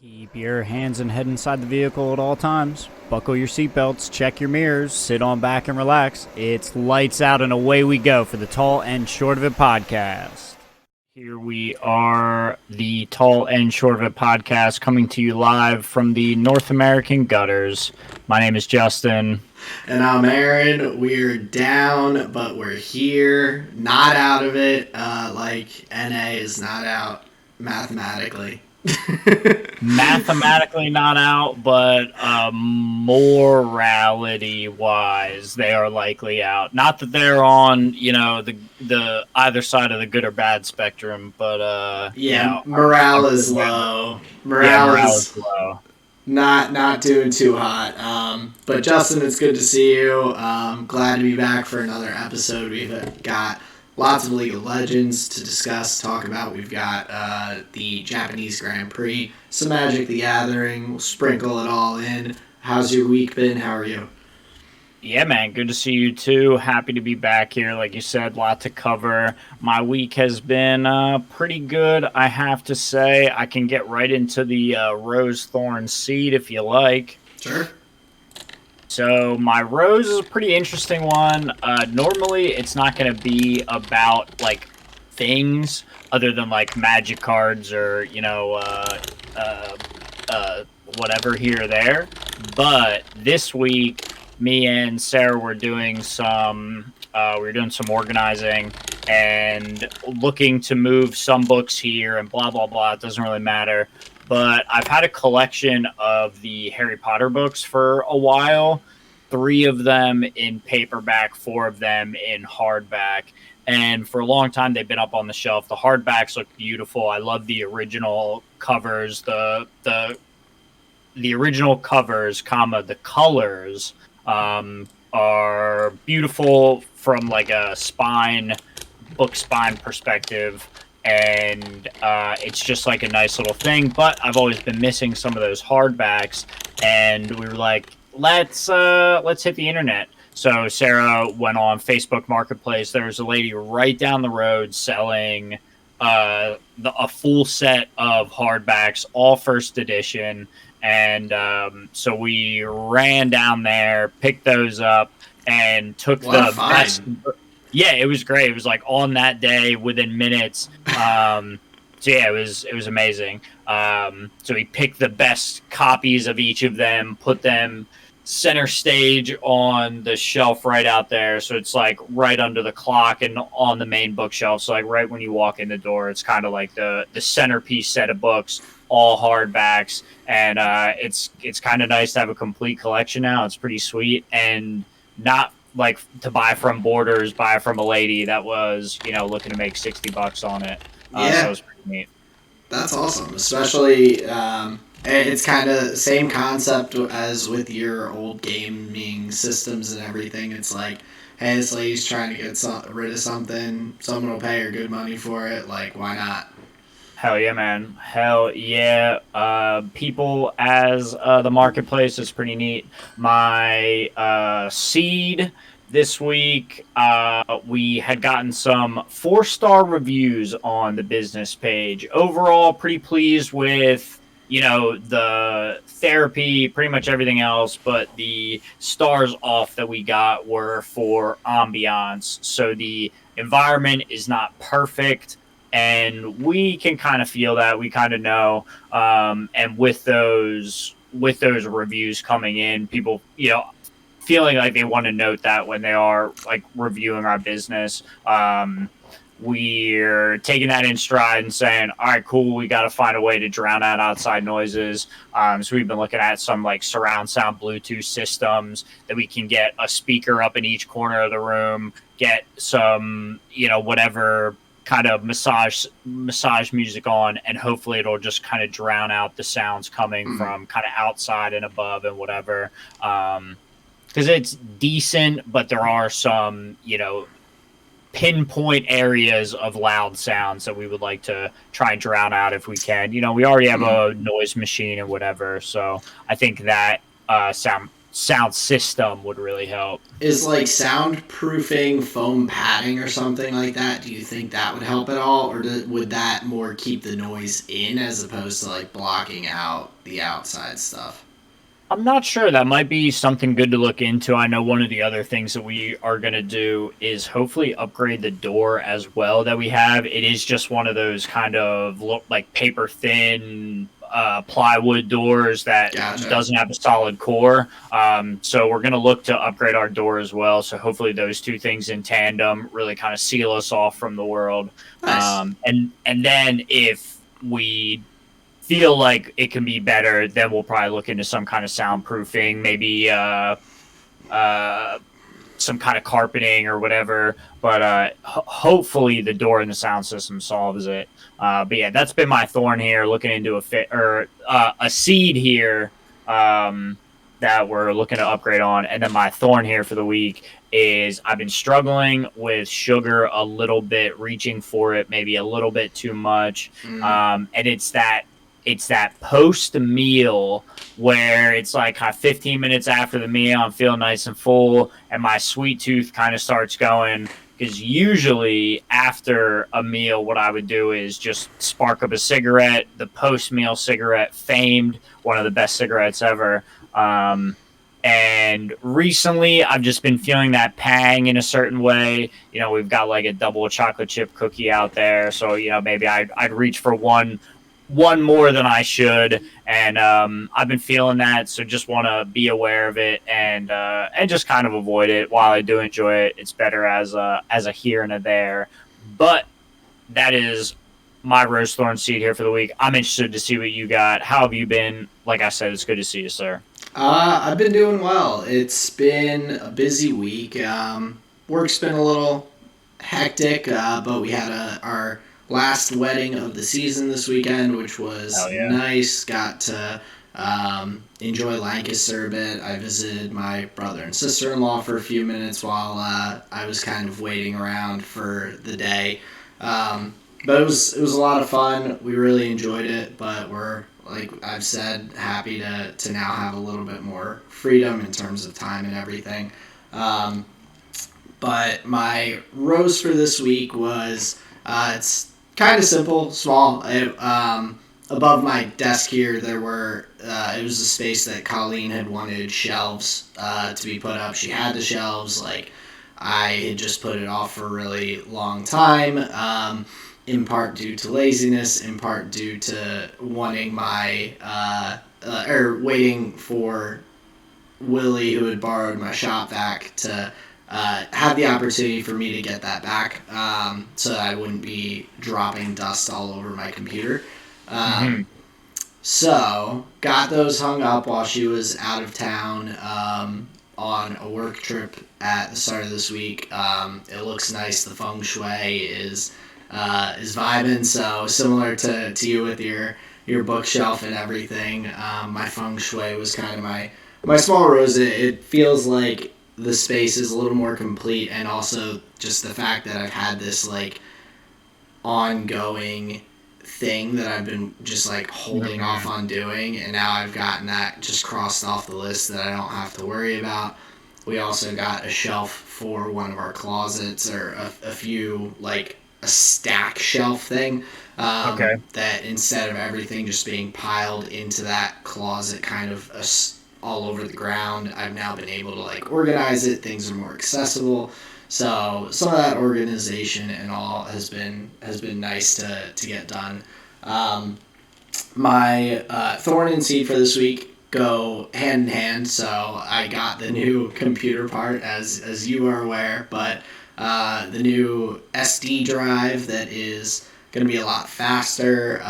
Keep your hands and head inside the vehicle at all times. Buckle your seatbelts, check your mirrors, sit on back and relax. It's lights out and away we go for the Tall and Short of It podcast. Here we are, the Tall and Short of It podcast, coming to you live from the North American gutters. My name is Justin. And I'm Aaron. We're down, but we're here. Not out of it. Like NA is not out mathematically. Mathematically not out, but morality-wise, they are likely out. Not that they're on, the either side of the good or bad spectrum, but morale is low. Morale is low. Not doing too hot. But Justin, it's good to see you. Glad to be back for another episode. We've got lots of League of Legends to discuss, talk about. We've got the Japanese Grand Prix, some Magic the Gathering. We'll sprinkle it all in. How's your week been? How are you? Yeah, man, good to see you too. Happy to be back here. Like you said, lot to cover. My week has been pretty good, I have to say. I can get right into the Rose Thorn Seed if you like. Sure. So my rose is a pretty interesting one. Normally, it's not going to be about like things other than like magic cards or whatever here or there. But this week, me and Sarah were doing some organizing and looking to move some books here and blah blah blah. It doesn't really matter. But I've had a collection of the Harry Potter books for a while, 3 of them in paperback, 4 of them in hardback. And for a long time, they've been up on the shelf. The hardbacks look beautiful. I love the original covers. The original covers, the colors are beautiful from like a book spine perspective. And it's just like a nice little thing, but I've always been missing some of those hardbacks, and we were like, let's hit the internet. So Sarah went on Facebook Marketplace. There's a lady right down the road selling a full set of hardbacks, all first edition, and so we ran down there, picked those up, and took the best. Yeah, it was great. It was like on that day, within minutes. So yeah, it was amazing. So we picked the best copies of each of them, put them center stage on the shelf right out there. So it's like right under the clock and on the main bookshelf. So like right when you walk in the door, it's kind of like the centerpiece set of books, all hardbacks, and it's kind of nice to have a complete collection now. It's pretty sweet, and not like to buy from Borders, buy from a lady that was, looking to make $60 on it. Yeah. So it was pretty neat. That's awesome. Especially, it's kind of same concept as with your old gaming systems and everything. It's like, hey, this lady's trying to get rid of something. Someone will pay her good money for it. Like, why not? Hell yeah, man. Hell yeah. People as the marketplace is pretty neat. My seed this week, we had gotten some 4-star reviews on the business page. Overall, pretty pleased with, the therapy, pretty much everything else, but the stars off that we got were for ambiance. So the environment is not perfect, and we can kind of feel that. We kind of know. And with those reviews coming in, people, feeling like they want to note that when they are like reviewing our business, we're taking that in stride and saying, all right, cool, we got to find a way to drown out outside noises. So we've been looking at some like surround sound Bluetooth systems that we can get a speaker up in each corner of the room, get some, whatever kind of massage music on, and hopefully it'll just kind of drown out the sounds coming from kind of outside and above and whatever. Because it's decent, but there are some, pinpoint areas of loud sounds that we would like to try and drown out if we can. We already have a noise machine and whatever, so I think that sound system would really help. Is like soundproofing foam padding or something like that, do you think that would help at all, or would that more keep the noise in as opposed to like blocking out the outside stuff? I'm not sure. That might be something good to look into. I know one of the other things that we are going to do is hopefully upgrade the door as well that we have. It is just one of those kind of look like paper thin plywood doors that doesn't have a solid core. So we're going to look to upgrade our door as well. So hopefully those two things in tandem really kind of seal us off from the world. Nice. And then if we feel like it can be better, then we'll probably look into some kind of soundproofing, maybe some kind of carpeting or whatever. But hopefully the door and the sound system solves it. But yeah, that's been my thorn here. Looking into a seed here that we're looking to upgrade on, and then my thorn here for the week is I've been struggling with sugar a little bit, reaching for it maybe a little bit too much, and it's that post meal where it's like 15 minutes after the meal, I'm feeling nice and full, and my sweet tooth kind of starts going. Because usually after a meal, what I would do is just spark up a cigarette, the post meal cigarette, famed, one of the best cigarettes ever. And recently, I've just been feeling that pang in a certain way. You know, we've got like a double chocolate chip cookie out there, so you know maybe I'd reach for one more than I should, and I've been feeling that, so just want to be aware of it and just kind of avoid it. While I do enjoy it, it's better as a here and a there. But that is my rose thorn seed here for the week. I'm interested to see what you got. How have you been? Like I said, it's good to see you, sir. I've been doing well. It's been a busy week. Work's been a little hectic, but we had our last wedding of the season this weekend, which was nice. Got to enjoy Lancaster a bit. I visited my brother and sister-in-law for a few minutes while I was kind of waiting around for the day. But it was a lot of fun. We really enjoyed it, but we're, like I've said, happy to now have a little bit more freedom in terms of time and everything. But my rose for this week was it's kind of simple, small. Above my desk here, there were it was a space that Colleen had wanted shelves to be put up. She had the shelves. Like, I had just put it off for a really long time, in part due to laziness, in part due to wanting my waiting for Willie, who had borrowed my shop vac, to have the opportunity for me to get that back, so that I wouldn't be dropping dust all over my computer. So got those hung up while she was out of town on a work trip at the start of this week. It looks nice. The feng shui is vibing. So similar to you with your bookshelf and everything, my feng shui was kind of my small rose. It feels like the space is a little more complete, and also just the fact that I've had this like ongoing thing that I've been just like holding off on doing, and now I've gotten that just crossed off the list that I don't have to worry about. We also got a shelf for one of our closets, or a few, like a stack shelf thing, that instead of everything just being piled into that closet kind of all over the ground, I've now been able to like organize it. Things are more accessible. So some of that organization and all has been nice to get done. My thorn and seed for this week go hand in hand. So I got the new computer part, as you are aware, but the new SD drive that is going to be a lot faster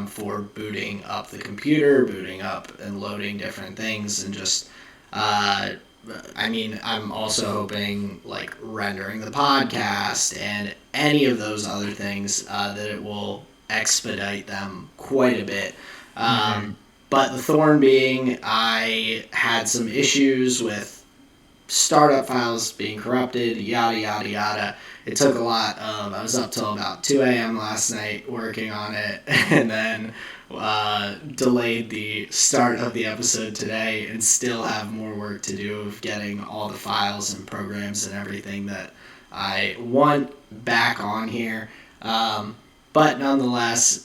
for booting up the computer, booting up and loading different things, and just I'm also hoping, like, rendering the podcast and any of those other things, that it will expedite them quite a bit. But the thorn being, I had some issues with startup files being corrupted, yada, yada, yada. It took a lot of, I was up till about 2 a.m. last night working on it, and then delayed the start of the episode today, and still have more work to do of getting all the files and programs and everything that I want back on here. But nonetheless,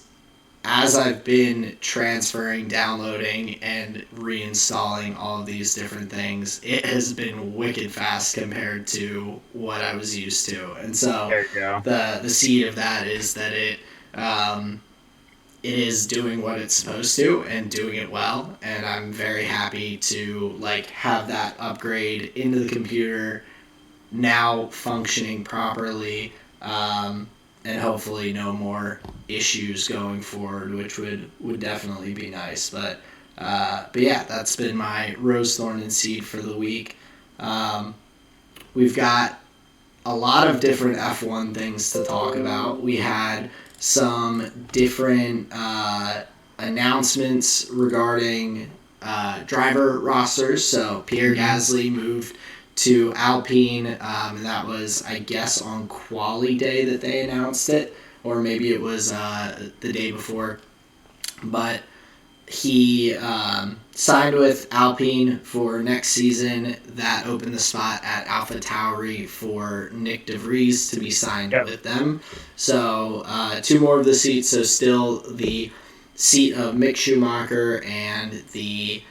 as I've been transferring, downloading, and reinstalling all of these different things, it has been wicked fast compared to what I was used to. And so the seed of that is that it is doing what it's supposed to and doing it well. And I'm very happy to have that upgrade into the computer now functioning properly. And hopefully no more issues going forward, which would definitely be nice. But yeah, that's been my Rose, Thorn, and Seed for the week. We've got a lot of different F1 things to talk about. We had some different announcements regarding driver rosters. So Pierre Gasly moved to Alpine, and that was, I guess, on Quali Day that they announced it, or maybe it was the day before. But he signed with Alpine for next season. That opened the spot at AlphaTauri for Nick De Vries to be signed with them. So 2 more of the seats, so still the seat of Mick Schumacher and the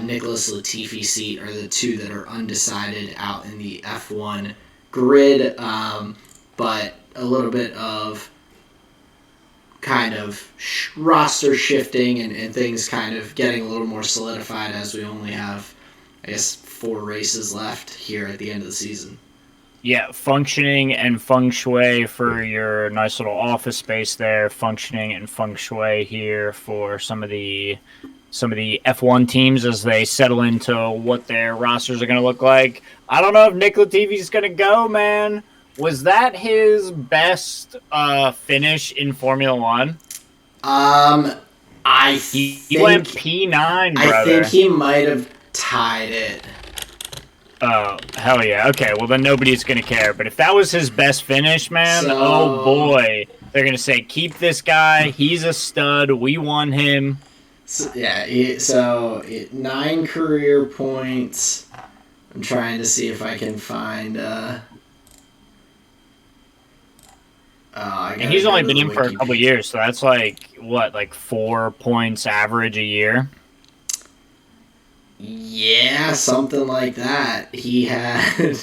Nicholas Latifi seat are the 2 that are undecided out in the F1 grid, but a little bit of kind of roster shifting and things kind of getting a little more solidified as we only have, I guess, 4 races left here at the end of the season. Yeah, functioning and feng shui for your nice little office space there. Functioning and feng shui here for some of the F1 teams as they settle into what their rosters are going to look like. I don't know if Nick Latifi's going to go, man. Was that his best finish in Formula One? He went P9, brother. I think he might have tied it. Oh, hell yeah. Okay, well then nobody's going to care. But if that was his best finish, man, oh boy. They're going to say, keep this guy. He's a stud. We won him. So, yeah, 9 career points. I'm trying to see if I can find... and he's only been in for a couple years, so that's like 4 points average a year? Yeah, something like that. He had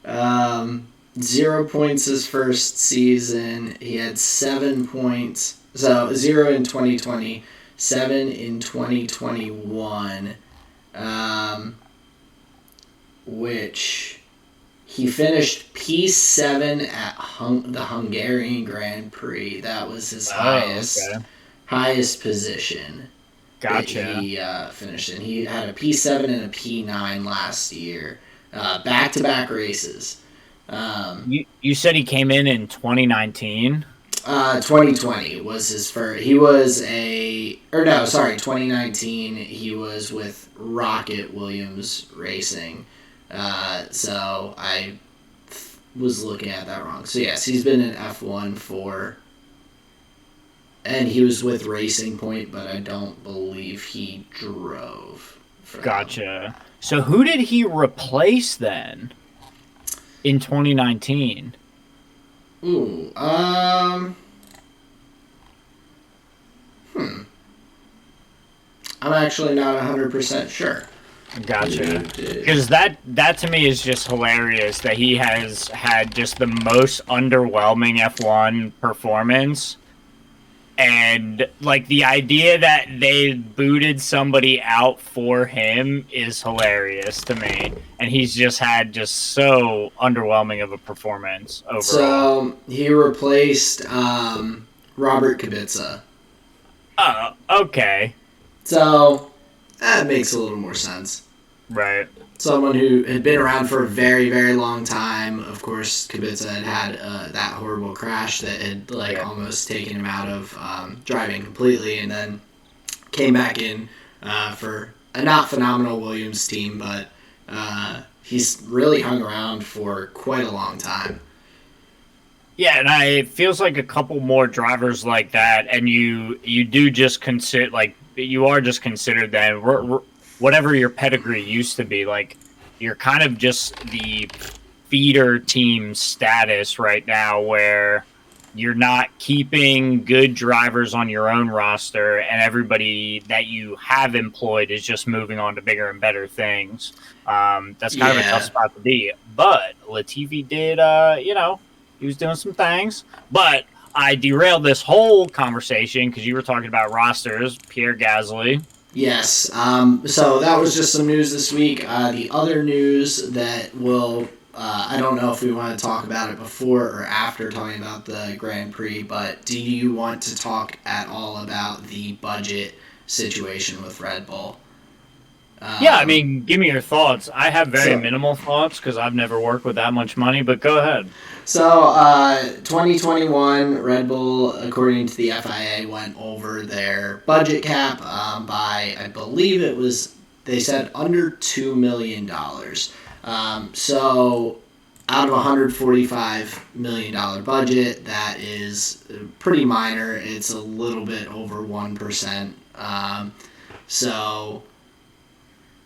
0 points his first season. He had 7 points. So 0 in 2020. 7 in 2021, which he finished P7 at the Hungarian Grand Prix. That was his highest position. Gotcha. He finished in. He had a P7 and a P9 last year, back-to-back races. You said he came in 2019? 2020 was his first. 2019. He was with Rocket Williams Racing. So I was looking at that wrong. So yes, he's been in F1 and he was with Racing Point, but I don't believe he drove. Gotcha. So who did he replace then in 2019? Ooh, I'm actually not 100% sure. Gotcha. Because that to me is just hilarious that he has had just the most underwhelming F1 performance. And, the idea that they booted somebody out for him is hilarious to me. And he's just had so underwhelming of a performance overall. So, he replaced Robert Kubica. Oh, okay. So, that makes a little more sense. Right. Someone who had been around for a very, very long time. Of course, Kubica had that horrible crash that had almost taken him out of driving completely, and then came back in for a not phenomenal Williams team, but he's really hung around for quite a long time. Yeah, and it feels like a couple more drivers like that, and you do just consider, like, you are just considered that whatever your pedigree used to be, like, you're kind of just the feeder team status right now, where you're not keeping good drivers on your own roster, and everybody that you have employed is just moving on to bigger and better things. That's kind of a tough spot to be. But Latifi did, he was doing some things. But I derailed this whole conversation because you were talking about rosters, Pierre Gasly. Yes. So that was just some news this week. The other news that will, I don't know if we want to talk about it before or after talking about the Grand Prix, but do you want to talk at all about the budget situation with Red Bull? Yeah, I mean, give me your thoughts. I have very minimal thoughts because I've never worked with that much money, but go ahead. So, 2021, Red Bull, according to the FIA, went over their budget cap by, I believe it was, they said under $2 million. So, out of a $145 million budget, that is pretty minor. It's a little bit over 1%. So,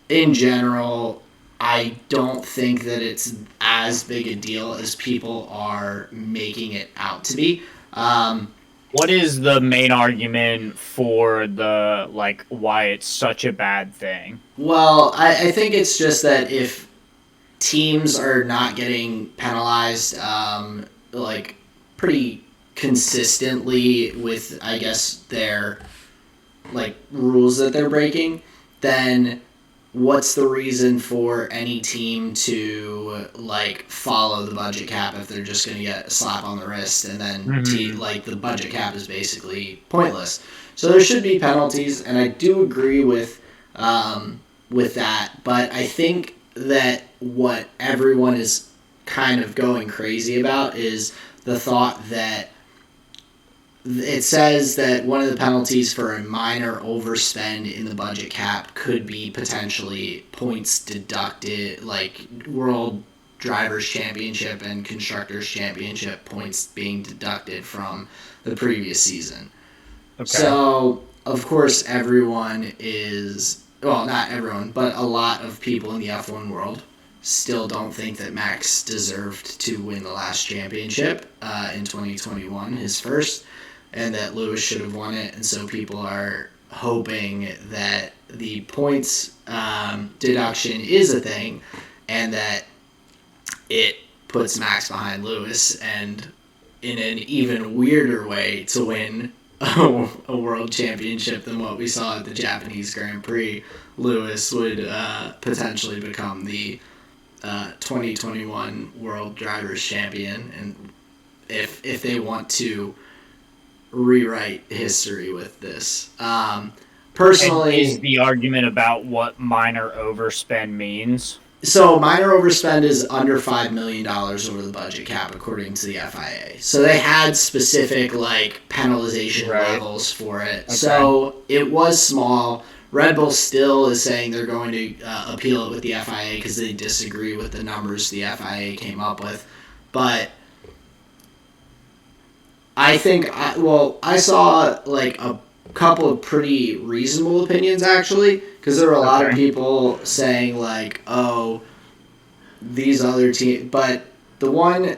in general, I don't think that it's as big a deal as people are making it out to be. What is the main argument for why it's such a bad thing? Well, I think it's just that if teams are not getting penalized, pretty consistently with, I guess, their, rules that they're breaking, then what's the reason for any team to follow the budget cap if they're just going to get a slap on the wrist, and then the budget cap is basically pointless. So there should be penalties, and I do agree with that, but I think that what everyone is kind of going crazy about is the thought that it says that one of the penalties for a minor overspend in the budget cap could be potentially points deducted, like World Drivers' Championship and Constructors' Championship points being deducted from the previous season. Okay. So, of course, everyone is, well, not everyone, but a lot of people in the F1 world still don't think that Max deserved to win the last championship in 2021, his first, and that Lewis should have won it. And so people are hoping that the points deduction is a thing, and that it puts Max behind Lewis, and in an even weirder way to win a world championship than what we saw at the Japanese Grand Prix, Lewis would potentially become the 2021 World Drivers' Champion, and if they want to rewrite history with this. Personally, and is the argument about what minor overspend means? So minor overspend is under $5 million over the budget cap, according to the FIA. So they had specific penalization levels for it. Okay. So it was small. Red Bull still is saying they're going to appeal it with the FIA because they disagree with the numbers the FIA came up with. But I think, I saw a couple of pretty reasonable opinions, actually, because there were a lot of people saying oh, these other teams, but the one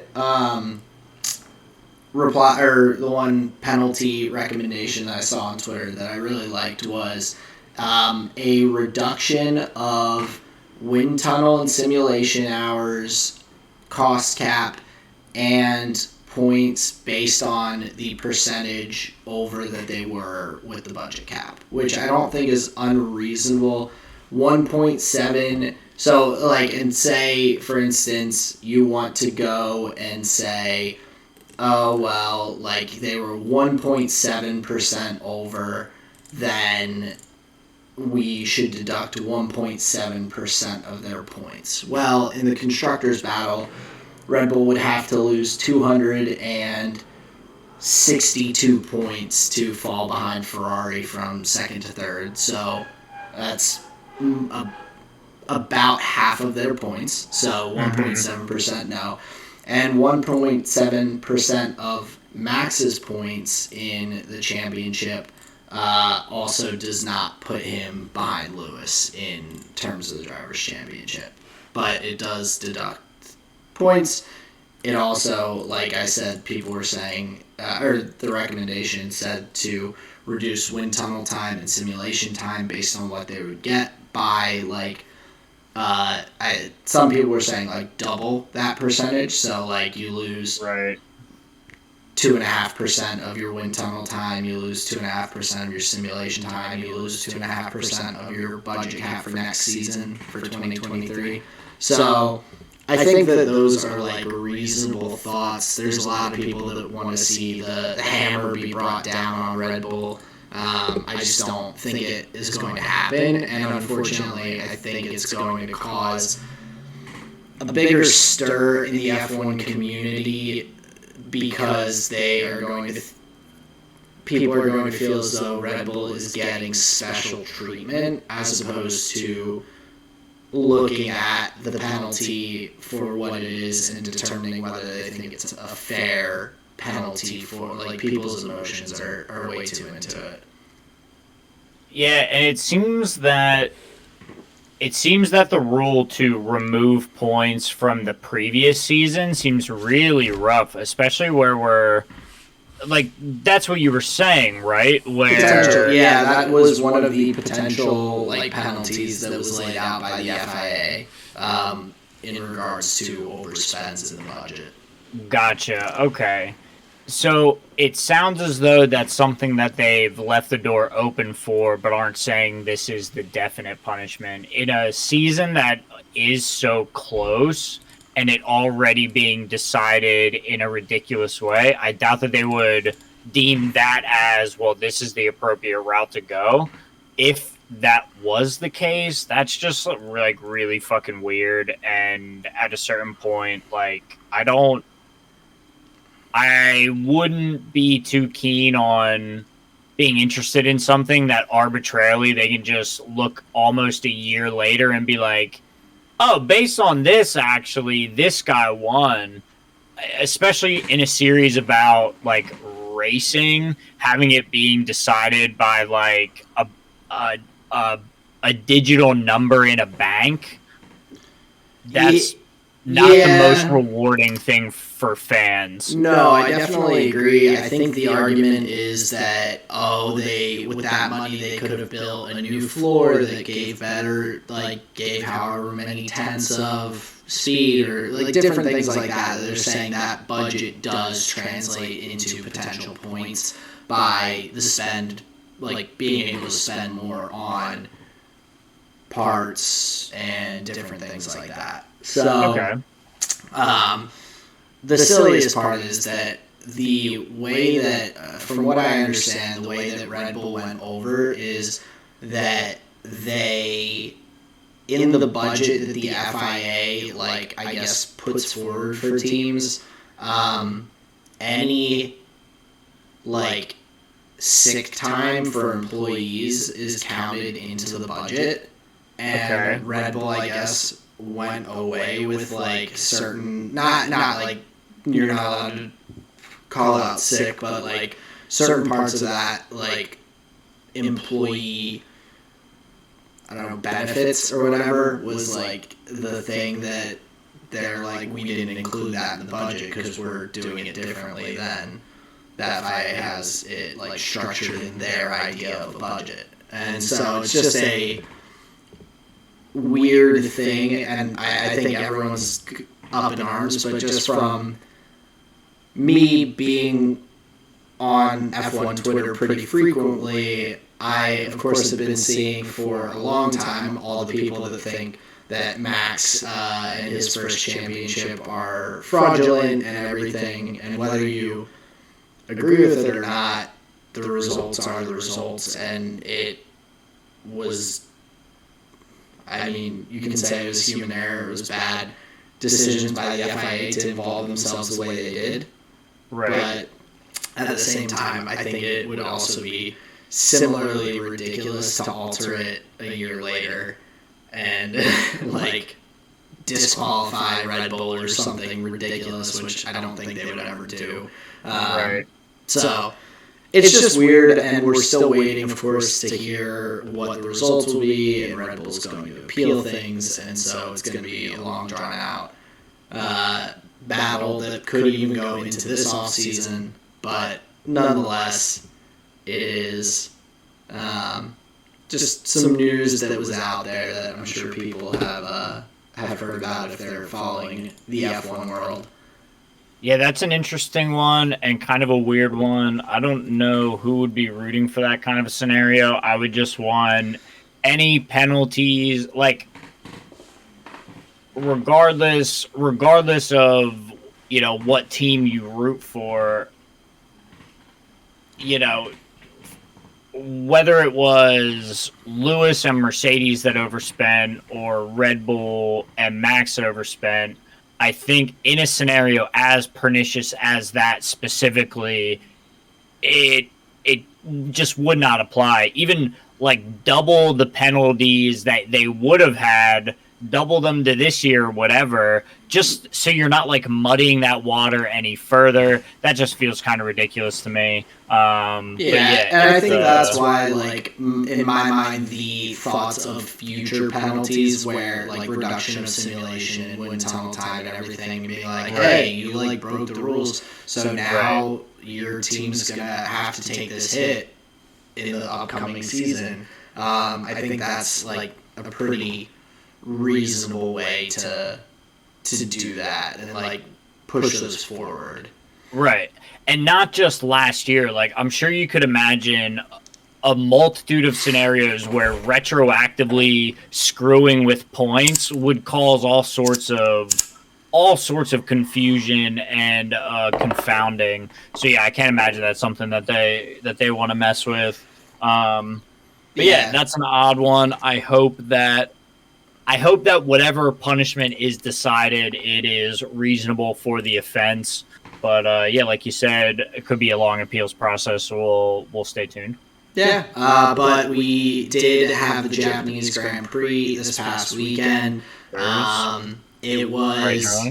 the one penalty recommendation that I saw on Twitter that I really liked was a reduction of wind tunnel and simulation hours, cost cap, and points based on the percentage over that they were with the budget cap, which I don't think is unreasonable. 1.7, so and say, for instance, you want to go and say, oh, well, they were 1.7% over, then we should deduct 1.7% of their points. Well, in the Constructors' Battle, Red Bull would have to lose 262 points to fall behind Ferrari from second to third. So that's about half of their points, so 1.7% no, and 1.7% of Max's points in the championship also does not put him behind Lewis in terms of the Drivers' Championship. But it does deduct points. It also, like I said, people were saying, or the recommendation said to reduce wind tunnel time and simulation time based on what they would get by, like, some people were saying, like, double that percentage. So, like, you lose 2.5% of your wind tunnel time, you lose 2.5% of your simulation time, you lose 2.5% of your budget cap for next season for 2023. So I think that those are like reasonable thoughts. There's a lot of people that want to see the hammer be brought down on Red Bull. I just don't think it is going to happen, and unfortunately, I think it's going to cause a bigger stir in the F1 community because they are going to. People are going to feel as though Red Bull is getting special treatment as opposed to looking at the penalty for what it is and determining whether they think it's a fair penalty for, like, people's emotions are way too into it. Yeah, and it seems that the rule to remove points from the previous season seems really rough, especially where we're like, that's what you were saying, right? Where yeah, that was one of the potential, like, penalties that was laid out by the FIA in regards to overspends in the budget. Gotcha. Okay. So it sounds as though that's something that they've left the door open for, but aren't saying this is the definite punishment. In a season that is so close and it already being decided in a ridiculous way, I doubt that they would deem that as, well, this is the appropriate route to go. If that was the case, that's just like really fucking weird. And at a certain point, like, I wouldn't be too keen on being interested in something that arbitrarily they can just look almost a year later and be like, oh, based on this, actually, this guy won. Especially in a series about, like, racing, having it being decided by, like, a digital number in a bank. That's not the most rewarding thing for fans. No, I definitely agree. I think the argument is that, with that money they could have built a new floor that gave however many tenths of speed or, like, different things like that. They're saying that budget does translate into potential points by the spend, like, being able to spend more on parts and different things like that. So, the silliest part is that the way that, from what I understand, the way that Red Bull went over is that they, in the budget that the FIA, like, I guess, puts forward for teams, any, like, sick time for employees is counted into the budget, and Red Bull, I guess, went away with, like, certain, not like, you're not allowed to call out sick, but, like, certain parts of that, like, employee, I don't know, benefits or whatever was, like, the thing that they're like, we didn't include that in the budget because we're doing it differently than that FIA has it, like, structured in their idea of a budget. And so it's just a weird thing, and I think everyone's up in arms, but just from me being on F1 Twitter pretty frequently, I, of course, have been seeing for a long time all the people that think that Max and his first championship are fraudulent and everything, and whether you agree with it or not, the results are the results, and it was, I mean, you can say it was human error, it was bad decisions by the FIA to involve themselves the way they did. Right. But at the same time, I think it would also be similarly ridiculous to alter it a year later and like disqualify Red Bull or something ridiculous, which I don't think they would ever do. Right. So it's just weird, and we're still waiting, of course, to hear what the results will be, and Red Bull's going to appeal things, and so it's going to be a long, drawn-out battle that could even go into this offseason, but nonetheless, it is just some news that was out there that I'm sure people have heard about if they're following the F1 world. Yeah, that's an interesting one and kind of a weird one. I don't know who would be rooting for that kind of a scenario. I would just want any penalties, like regardless of, you know, what team you root for, you know, whether it was Lewis and Mercedes that overspent or Red Bull and Max that overspent, I think in a scenario as pernicious as that specifically, it just would not apply. Even like double the penalties that they would have had, double them to this year or whatever, just so you're not like muddying that water any further. That just feels kind of ridiculous to me. And I think that's why, like, in my mind, the thoughts of future penalties where, like, reduction of simulation and wind tunnel time and everything, and being like, hey, you, like, broke the rules, so now your team's gonna have to take this hit in the upcoming season. I think that's, like, a pretty reasonable way to do that and, like, push those forward. Right. And not just last year. Like, I'm sure you could imagine a multitude of scenarios where retroactively screwing with points would cause all sorts of confusion and confounding. So yeah, I can't imagine that's something that they want to mess with. But yeah, that's an odd one. I hope that whatever punishment is decided, it is reasonable for the offense. But yeah, like you said, it could be a long appeals process, so we'll stay tuned. Yeah, but we did have the Japanese Grand Prix this past weekend. It was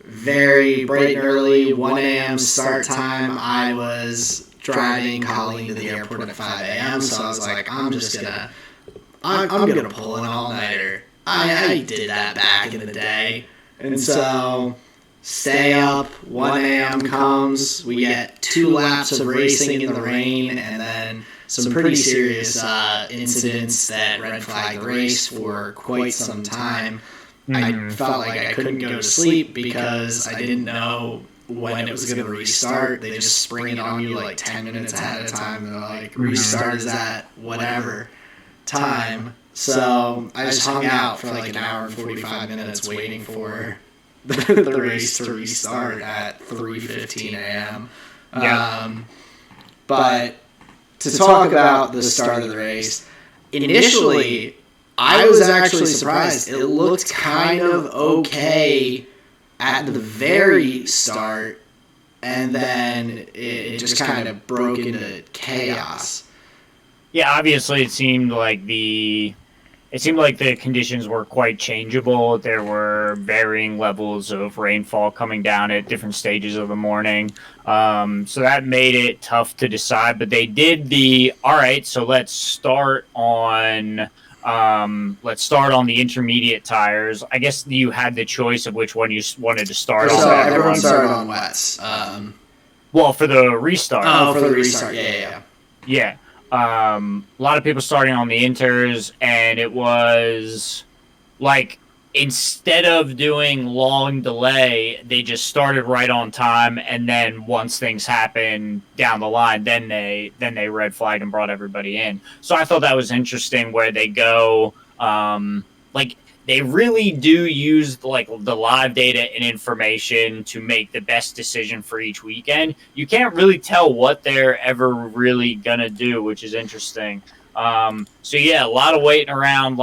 very bright and early, 1 a.m. start time. I was driving Colleen to the airport at 5 a.m., so I was like, I'm gonna pull an all-nighter. I did that back in the day. And so stay up, 1 a.m. comes, we get 2 laps of racing in the rain, and then some pretty serious incidents that red flagged the race for quite some time. I felt like I couldn't go to sleep because I didn't know when it was going to restart. They just spring it on you like 10 minutes ahead of time. They're like, restart is at whatever time. So I just hung out for like an hour and 45 minutes waiting for the race to restart at 3:15 a.m. But to talk about the start of the race, initially I was actually surprised. It looked kind of okay at the very start, and then it just kind of broke into chaos. Yeah, obviously it seemed like the conditions were quite changeable. There were varying levels of rainfall coming down at different stages of the morning. So that made it tough to decide. But they did all right, so let's start on the intermediate tires. I guess you had the choice of which one you wanted to start on. So everyone started on wets. Well, for the restart. Oh, for the restart, yeah. Yeah. A lot of people starting on the inters, and it was like instead of doing long delay, they just started right on time, and then once things happen down the line, then they red flagged and brought everybody in. So I thought that was interesting where they go like they really do use like the live data and information to make the best decision for each weekend. You can't really tell what they're ever really gonna do, which is interesting. So yeah, a lot of waiting around,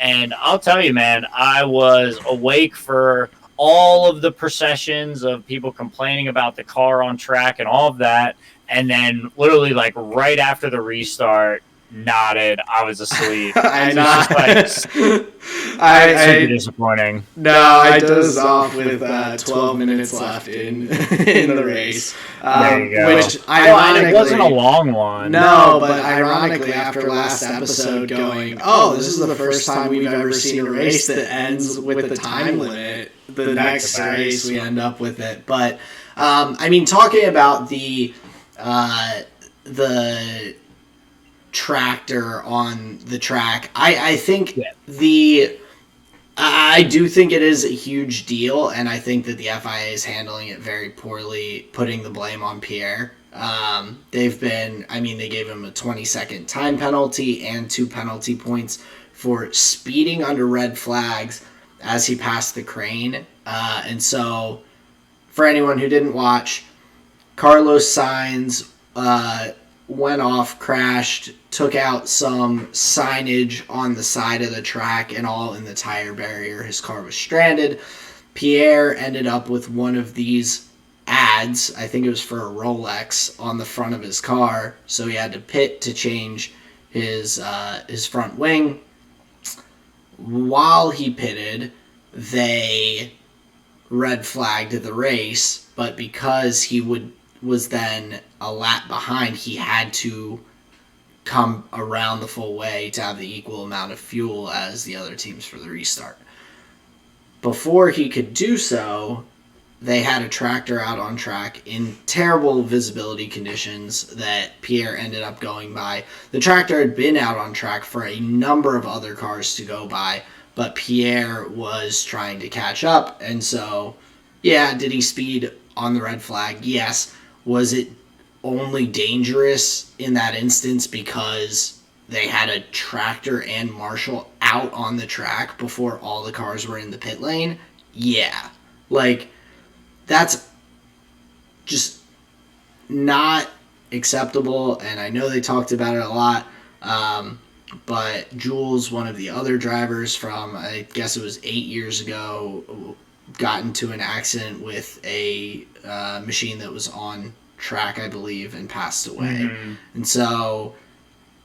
and I'll tell you, man, I was awake for all of the processions of people complaining about the car on track and all of that, and then literally like right after the restart, nodded. I was asleep. I'm not. I super disappointing. No, I dozed off with 12 minutes left in the race. There you go. Which ironically, it wasn't a long one. No, but ironically, after last episode, going, oh, this is the first time we've ever seen a race that ends with the time limit. The next race we end up with it, but I mean, talking about the tractor on the track, I think I do think it is a huge deal, and I think that the FIA is handling it very poorly, putting the blame on Pierre. They gave him a 20-second time penalty and 2 penalty points for speeding under red flags as he passed the crane. And so, for anyone who didn't watch, Carlos Sainz went off, crashed, took out some signage on the side of the track and all in the tire barrier. His car was stranded. Pierre ended up with one of these ads, I think it was for a Rolex, on the front of his car, so he had to pit to change his front wing. While he pitted, they red flagged the race, but because he was then a lap behind, he had to come around the full way to have the equal amount of fuel as the other teams for the restart. Before he could do so, they had a tractor out on track in terrible visibility conditions that Pierre ended up going by. The tractor had been out on track for a number of other cars to go by, but Pierre was trying to catch up, and so, yeah, did he speed on the red flag? Yes. Was it only dangerous in that instance because they had a tractor and marshal out on the track before all the cars were in the pit lane? Yeah. That's just not acceptable, and I know they talked about it a lot, but Jules, one of the other drivers from, I guess it was 8 years ago, got into an accident with a machine that was on track, I believe, and passed away. Mm-hmm. And so,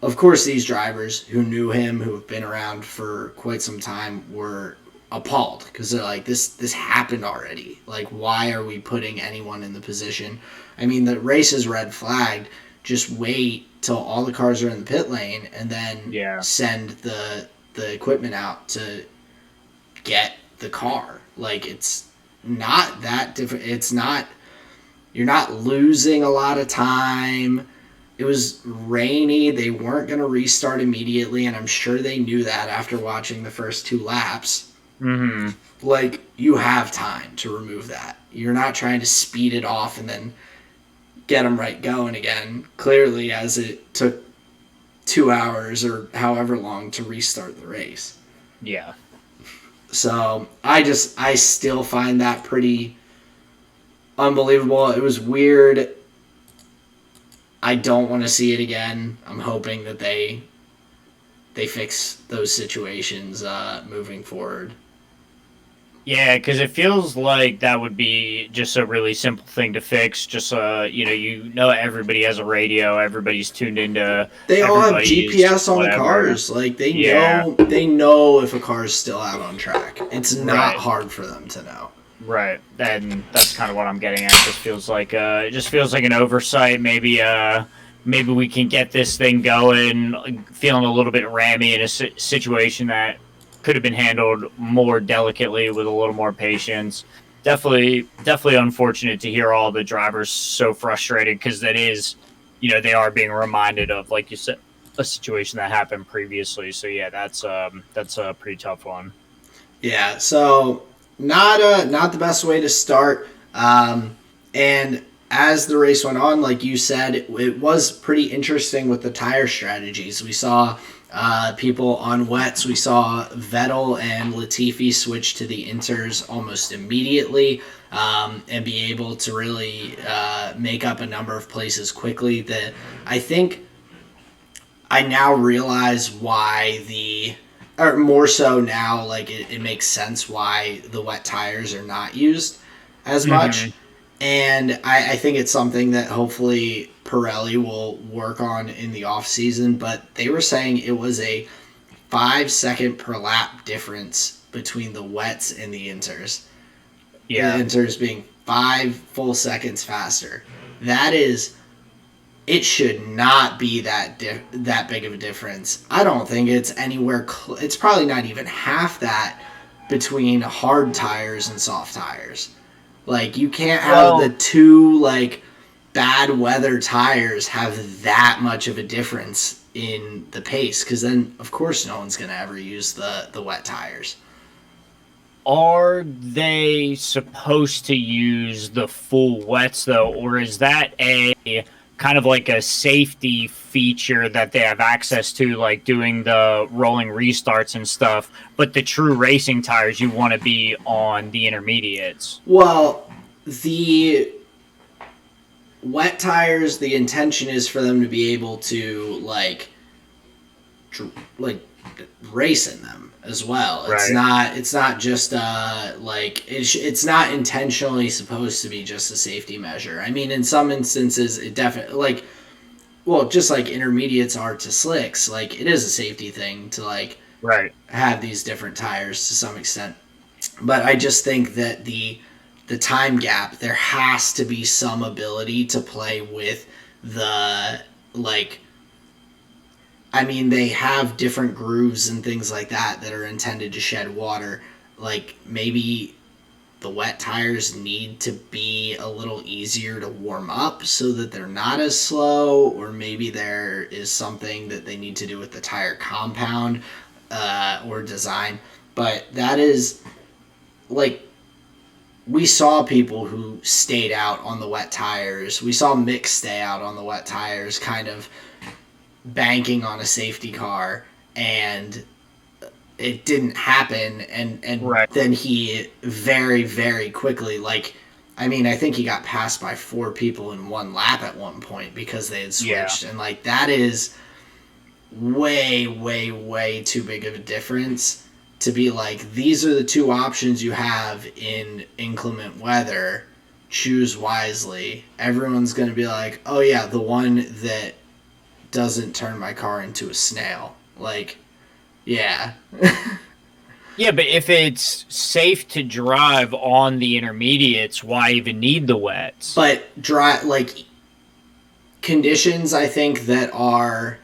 of course, these drivers who knew him, who have been around for quite some time, were appalled because they're like, this happened already. Why are we putting anyone in the position? I mean, the race is red flagged. Just wait till all the cars are in the pit lane and then send the equipment out to get the car. It's not that different. It's not. You're not losing a lot of time. It was rainy. They weren't going to restart immediately, and I'm sure they knew that after watching the first 2 laps. Mm-hmm. You have time to remove that. You're not trying to speed it off and then get them right going again, clearly, as it took 2 hours or however long to restart the race. Yeah. So I still find that pretty unbelievable. It was weird. I don't want to see it again. I'm hoping that they fix those situations moving forward. Yeah, because it feels like that would be just a really simple thing to fix. Just everybody has a radio. Everybody's tuned into. They all have GPS on the cars. They know if a car is still out on track. It's not hard for them to know. Right, and that's kind of what I'm getting at. It feels like an oversight. Maybe we can get this thing going. Feeling a little bit rammy in a situation that could have been handled more delicately with a little more patience. Definitely unfortunate to hear all the drivers so frustrated because that is, they are being reminded of, like you said, a situation that happened previously. So yeah, that's a pretty tough one. Yeah. So. Not the best way to start. And as the race went on, like you said, it was pretty interesting with the tire strategies. We saw people on wets. We saw Vettel and Latifi switch to the inters almost immediately and be able to really make up a number of places quickly. That I think I now realize why or more so now, it makes sense why the wet tires are not used as much. And I think it's something that hopefully Pirelli will work on in the off season, but they were saying it was a 5 second per lap difference between the wets and the inters. Yeah. The inters being 5 full seconds faster. That is, it should not be that big of a difference. I don't think it's anywhere. It's probably not even half that between hard tires and soft tires. Like, you can't have the two, like, bad weather tires have that much of a difference in the pace, because then, of course, no one's going to ever use the wet tires. Are they supposed to use the full wets, though, or is that a kind of like a safety feature that they have access to, like doing the rolling restarts and stuff, but the true racing tires, you want to be on the intermediates? Well, the wet tires, the intention is for them to be able to like race in them as well. Right. It's not just it's not intentionally supposed to be just a safety measure. I mean, in some instances, it definitely just like intermediates are to slicks, like it is a safety thing to have these different tires to some extent. But I just think that the time gap, there has to be some ability to play with the I mean, they have different grooves and things like that are intended to shed water. Like, maybe the wet tires need to be a little easier to warm up so that they're not as slow, or maybe there is something that they need to do with the tire compound or design. But that is, we saw people who stayed out on the wet tires. We saw Mick stay out on the wet tires, kind of banking on a safety car, and it didn't happen, and then he very, very quickly, I think he got passed by 4 people in one lap at one point because they had switched, and that is way, way, way too big of a difference to be like, these are the 2 options you have in inclement weather, choose wisely. Everyone's going to be like, oh yeah, the one that doesn't turn my car into a snail. Yeah. Yeah, but if it's safe to drive on the intermediates, why even need the wets? But conditions, I think, that are,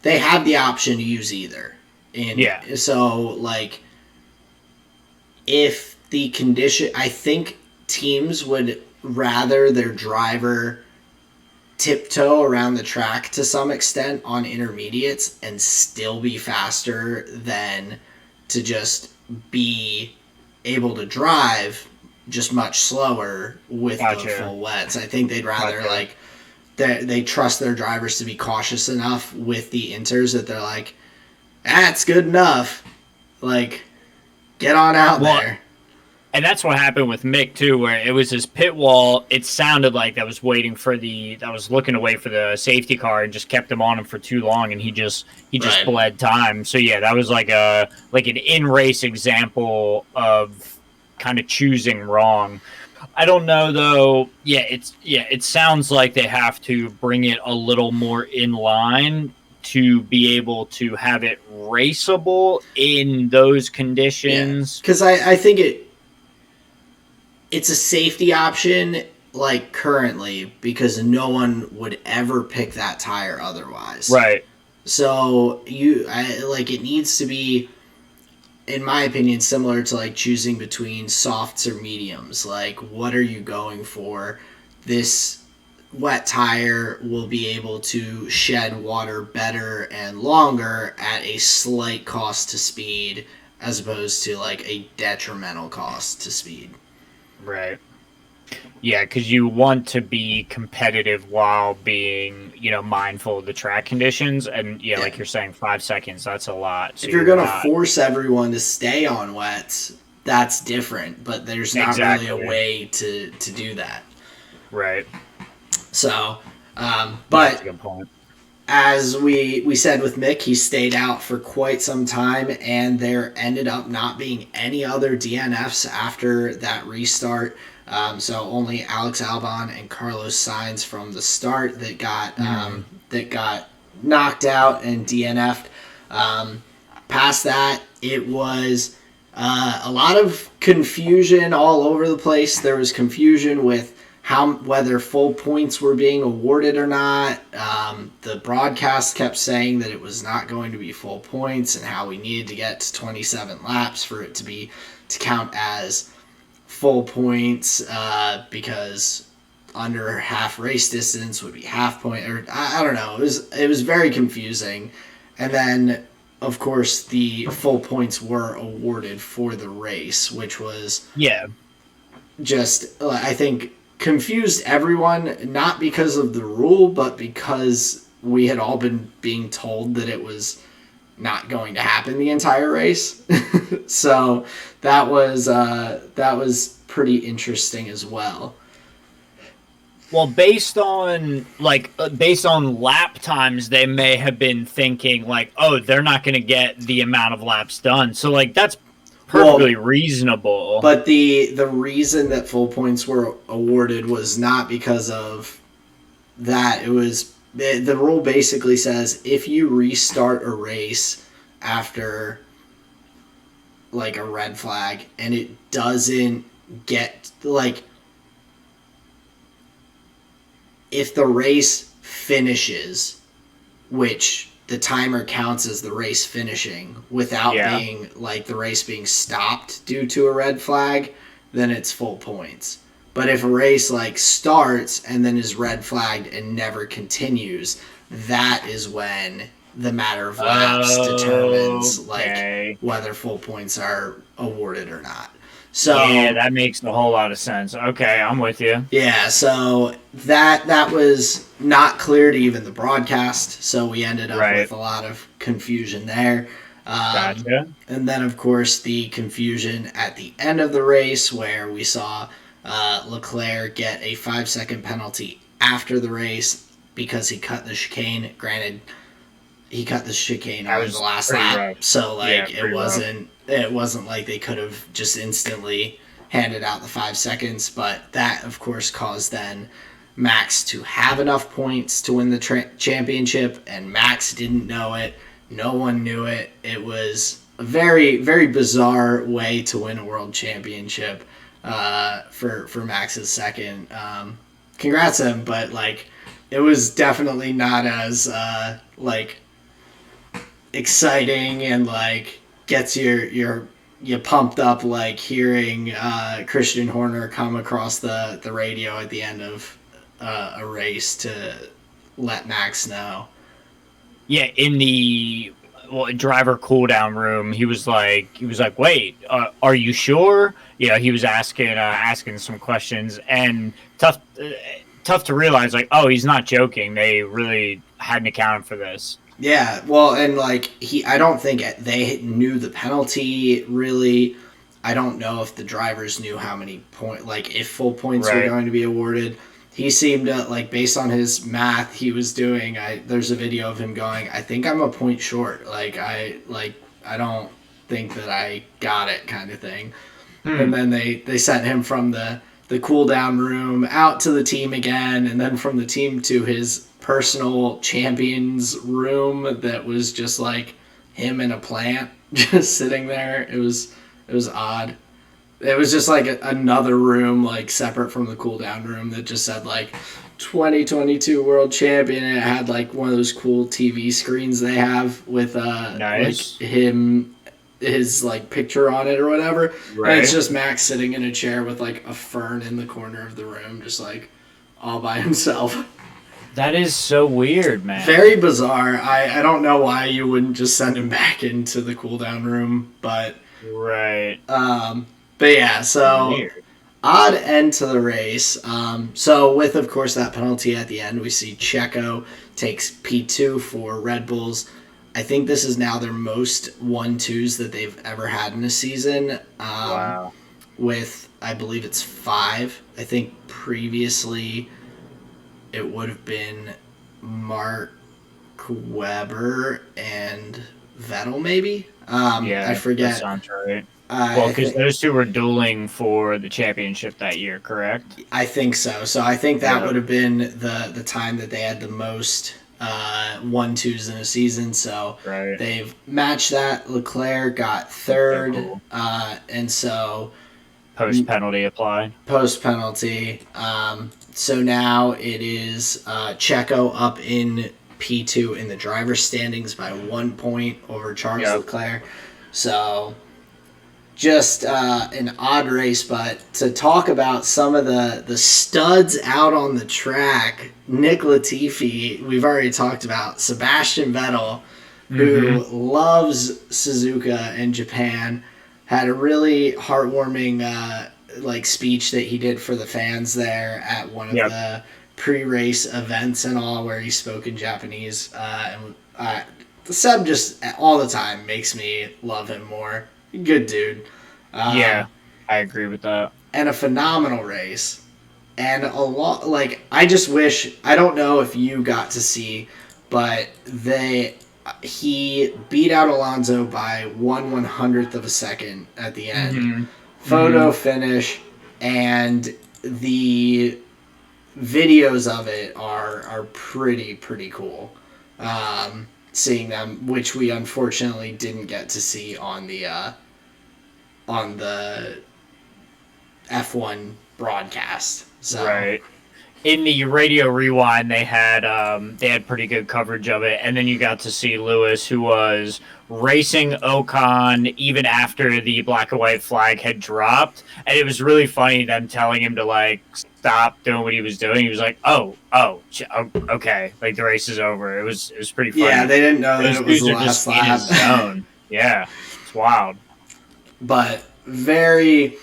they have the option to use either. So, if the condition, I think teams would rather their driver tiptoe around the track to some extent on intermediates and still be faster than to just be able to drive just much slower with the full wets. I think they'd rather they trust their drivers to be cautious enough with the inters that they're like, that's good enough. Get on out there. And that's what happened with Mick too, where it was his pit wall. It sounded like that was looking away for the safety car and just kept him on him for too long, and he just bled time. So yeah, that was like an in-race example of kind of choosing wrong. I don't know though. It sounds like they have to bring it a little more in line to be able to have it raceable in those conditions. Because I think it's a safety option, currently, because no one would ever pick that tire otherwise. Right. So it needs to be, in my opinion, similar to choosing between softs or mediums. What are you going for? This wet tire will be able to shed water better and longer at a slight cost to speed, as opposed to a detrimental cost to speed. Right. Yeah, because you want to be competitive while being, mindful of the track conditions. And, like you're saying, 5 seconds, that's a lot. So if you're going to force everyone to stay on wets, that's different. But there's not really a way to do that. Right. So, but that's a good point. As we said with Mick, he stayed out for quite some time, and there ended up not being any other DNFs after that restart. So only Alex Albon and Carlos Sainz from the start that got knocked out and DNF'd. Past that, it was a lot of confusion all over the place. There was confusion with whether full points were being awarded or not. The broadcast kept saying that it was not going to be full points and how we needed to get to 27 laps for it to count as full points because under half race distance would be half point, or I don't know. It was very confusing. And then, of course, the full points were awarded for the race, which was just, I think, confused everyone, not because of the rule, but because we had all been being told that it was not going to happen the entire race. So that was pretty interesting as well. Well, based on lap times, they may have been thinking like, oh, they're not going to get the amount of laps done. So like that's perfectly reasonable. But the reason that full points were awarded was not because of that. It was the rule basically says if you restart a race after like a red flag and it doesn't get like, if the race finishes, which the timer counts as the race finishing without being like the race being stopped due to a red flag, then it's full points. But if a race like starts and then is red flagged and never continues, that is when the matter of laps determines like whether full points are awarded or not. So yeah, that makes a whole lot of sense. Okay, I'm with you. Yeah, so that was not clear to even the broadcast, so we ended up with a lot of confusion there. Gotcha. And then, of course, the confusion at the end of the race where we saw Leclerc get a 5-second penalty after the race because he cut the chicane. Granted, he cut the chicane on the last lap, so like it wasn't like they could have just instantly handed out the 5 seconds, but that of course caused then Max to have enough points to win the championship, and Max didn't know it. No one knew it. It was a very, very bizarre way to win a world championship for Max's second. Congrats to him, but like it was definitely not as like exciting and like gets you pumped up like hearing Christian Horner come across the radio at the end of a race to let Max know. Yeah, in the driver cool down room, he was like, wait, are you sure? Yeah, he was asking some questions, and tough to realize like, oh, he's not joking. They really hadn't accounted for this. Yeah, well, and like I don't think they knew the penalty really. I don't know if the drivers knew how many if full points were going to be awarded. He seemed to, like, based on his math he was doing, there's a video of him going, I think I'm a point short. I don't think that I got it kind of thing. And then they sent him from the cool down room out to the team again, and then from the team to his personal champions room that was just like him in a plant just sitting there. It was odd. It was just like another room like separate from the cool down room that just said like 2022 world champion, and it had like one of those cool TV screens they have with like his like picture on it or whatever. Right. And it's just Max sitting in a chair with like a fern in the corner of the room, just like all by himself. That is so weird, man. Very bizarre. I don't know why you wouldn't just send him back into the cool down room, but but yeah, so weird. Odd end to the race. So with, of course, that penalty at the end, we see Checo takes P2 for Red Bulls. I think this is now their most 1-2s that they've ever had in a season. Wow. With, I believe it's 5. I think previously it would have been Mark Webber and Vettel, maybe. I forget. That sounds right. Well, because those two were dueling for the championship that year, correct? I think so. So I think that Yep. would have been the time that they had the most 1-2s in a season. So Right. they've matched that. Leclerc got That's so third, cool. and so Post penalty applied. post penalty. So now it is Checo up in P2 in the driver's standings by 1 point over Charles Leclerc. So just an odd race, but to talk about some of the studs out on the track, Nick Latifi, we've already talked about, Sebastian Vettel, who loves Suzuka in Japan, had a really heartwarming speech that he did for the fans there at one of the pre-race events and all, where he spoke in Japanese. Seb just all the time makes me love him more. Good dude. I agree with that. And a phenomenal race. And a lot, I just wish, I don't know if you got to see, but he beat out Alonso by 1/100th of a second at the end. Photo finish, and the videos of it are pretty cool. Seeing them, which we unfortunately didn't get to see on the F1 broadcast. So. Right. In the radio rewind, they had pretty good coverage of it, and then you got to see Lewis, who was racing Ocon even after the black and white flag had dropped, and it was really funny them telling him to stop doing what he was doing. He was like, "Oh, okay, the race is over." It was pretty funny. Yeah, they didn't know that it was the last lap. Zone. Yeah, it's wild. But very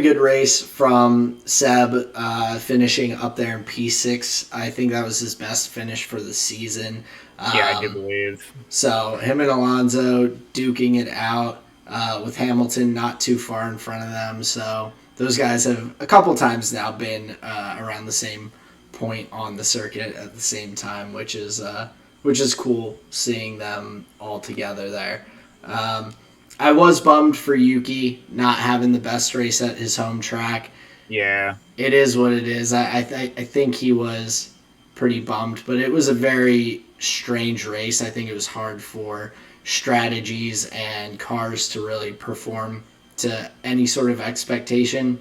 good race from Seb, finishing up there in P6. I think that was his best finish for the season. I do believe. So him and Alonso duking it out, with Hamilton not too far in front of them. So those guys have a couple times now been around the same point on the circuit at the same time, which is cool seeing them all together there. I was bummed for Yuki not having the best race at his home track. Yeah. It is what it is. I think he was pretty bummed, but it was a very strange race. I think it was hard for strategies and cars to really perform to any sort of expectation.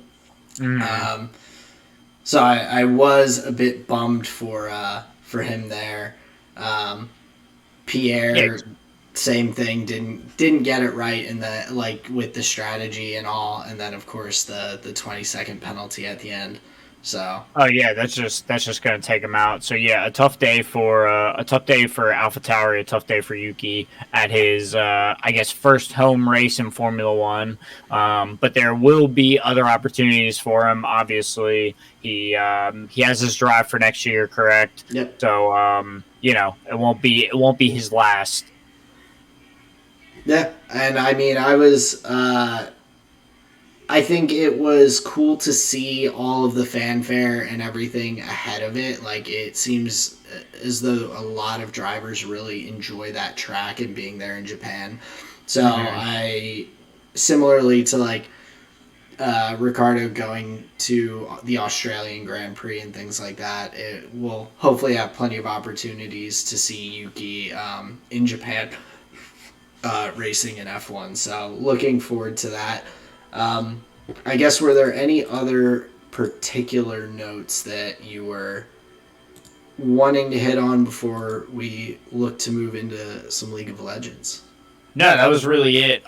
So I was a bit bummed for him there. Pierre, same thing, didn't get it right in the with the strategy and all, and then of course the 20-second penalty at the end. So. Oh yeah, that's just going to take him out. So yeah, a tough day for AlphaTauri, a tough day for Yuki at his I guess first home race in Formula One. But there will be other opportunities for him. Obviously, he has his drive for next year, correct? Yep. So it won't be his last. Yeah, and I mean, I think it was cool to see all of the fanfare and everything ahead of it. It seems as though a lot of drivers really enjoy that track and being there in Japan. So I, similarly to Ricardo going to the Australian Grand Prix and things like that, it will hopefully have plenty of opportunities to see Yuki in Japan racing in F1. So looking forward to that. I guess, were there any other particular notes that you were wanting to hit on before we look to move into some League of Legends? No, that was really it.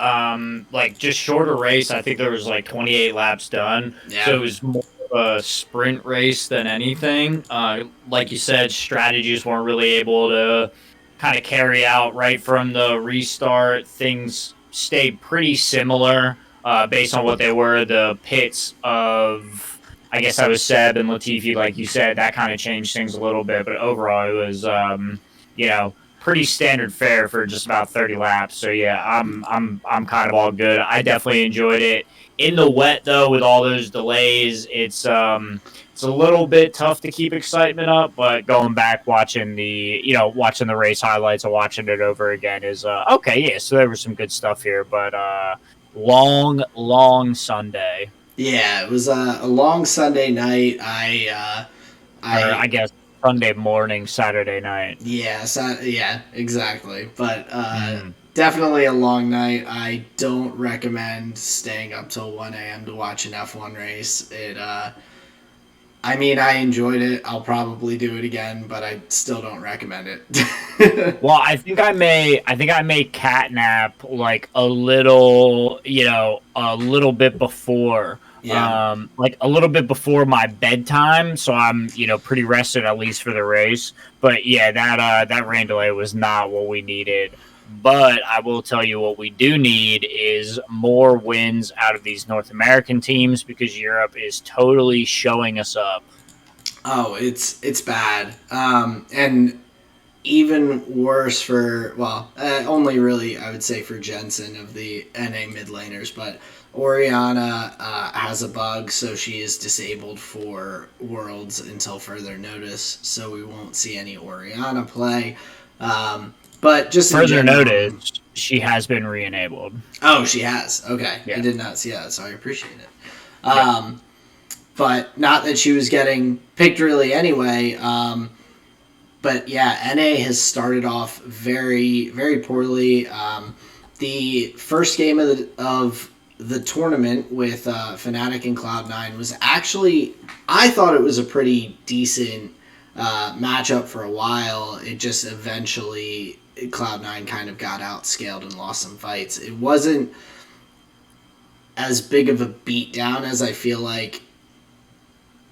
Just shorter race. I think there was 28 laps done. Yeah. So it was more of a sprint race than anything. Like you said, strategies weren't really able to kind of carry out right from the restart. Things stayed pretty similar. Based on what they were, the pits of, I guess I was Seb and Latifi, like you said, that kind of changed things a little bit. But overall, it was, pretty standard fare for just about 30 laps. So yeah, I'm kind of all good. I definitely enjoyed it. In the wet though, with all those delays, it's a little bit tough to keep excitement up. But going back watching the race highlights and watching it over again is okay. Yeah, so there was some good stuff here, but. long Sunday. Yeah, it was a long Sunday night. Or I guess Sunday morning, Saturday night. Yeah, yeah, exactly. But Mm. definitely a long night. I don't recommend staying up till 1 a.m. to watch an F1 race. I mean, I enjoyed it. I'll probably do it again, but I still don't recommend it. Well, I think I may catnap like a little, a little bit before, Yeah. like a little bit before my bedtime, so I'm, pretty rested at least for the race. But yeah, that rain delay was not what we needed. But I will tell you what we do need is more wins out of these North American teams because Europe is totally showing us up. Oh, it's bad. And even worse for, well, only really I would say for Jensen of the NA mid laners, but Oriana has a bug, so she is disabled for Worlds until further notice, so we won't see any Oriana play. But just in Further general, notice, she has been re-enabled. oh, she has. Okay, Yeah. I did not see that, so I appreciate it. Yeah. But not that she was getting picked really anyway. But yeah, NA has started off very, very poorly. The first game of the tournament with Fnatic and Cloud9 was actually, I thought it was a pretty decent matchup for a while. It just eventually, Cloud9 kind of got outscaled and lost some fights. It wasn't as big of a beatdown as I feel like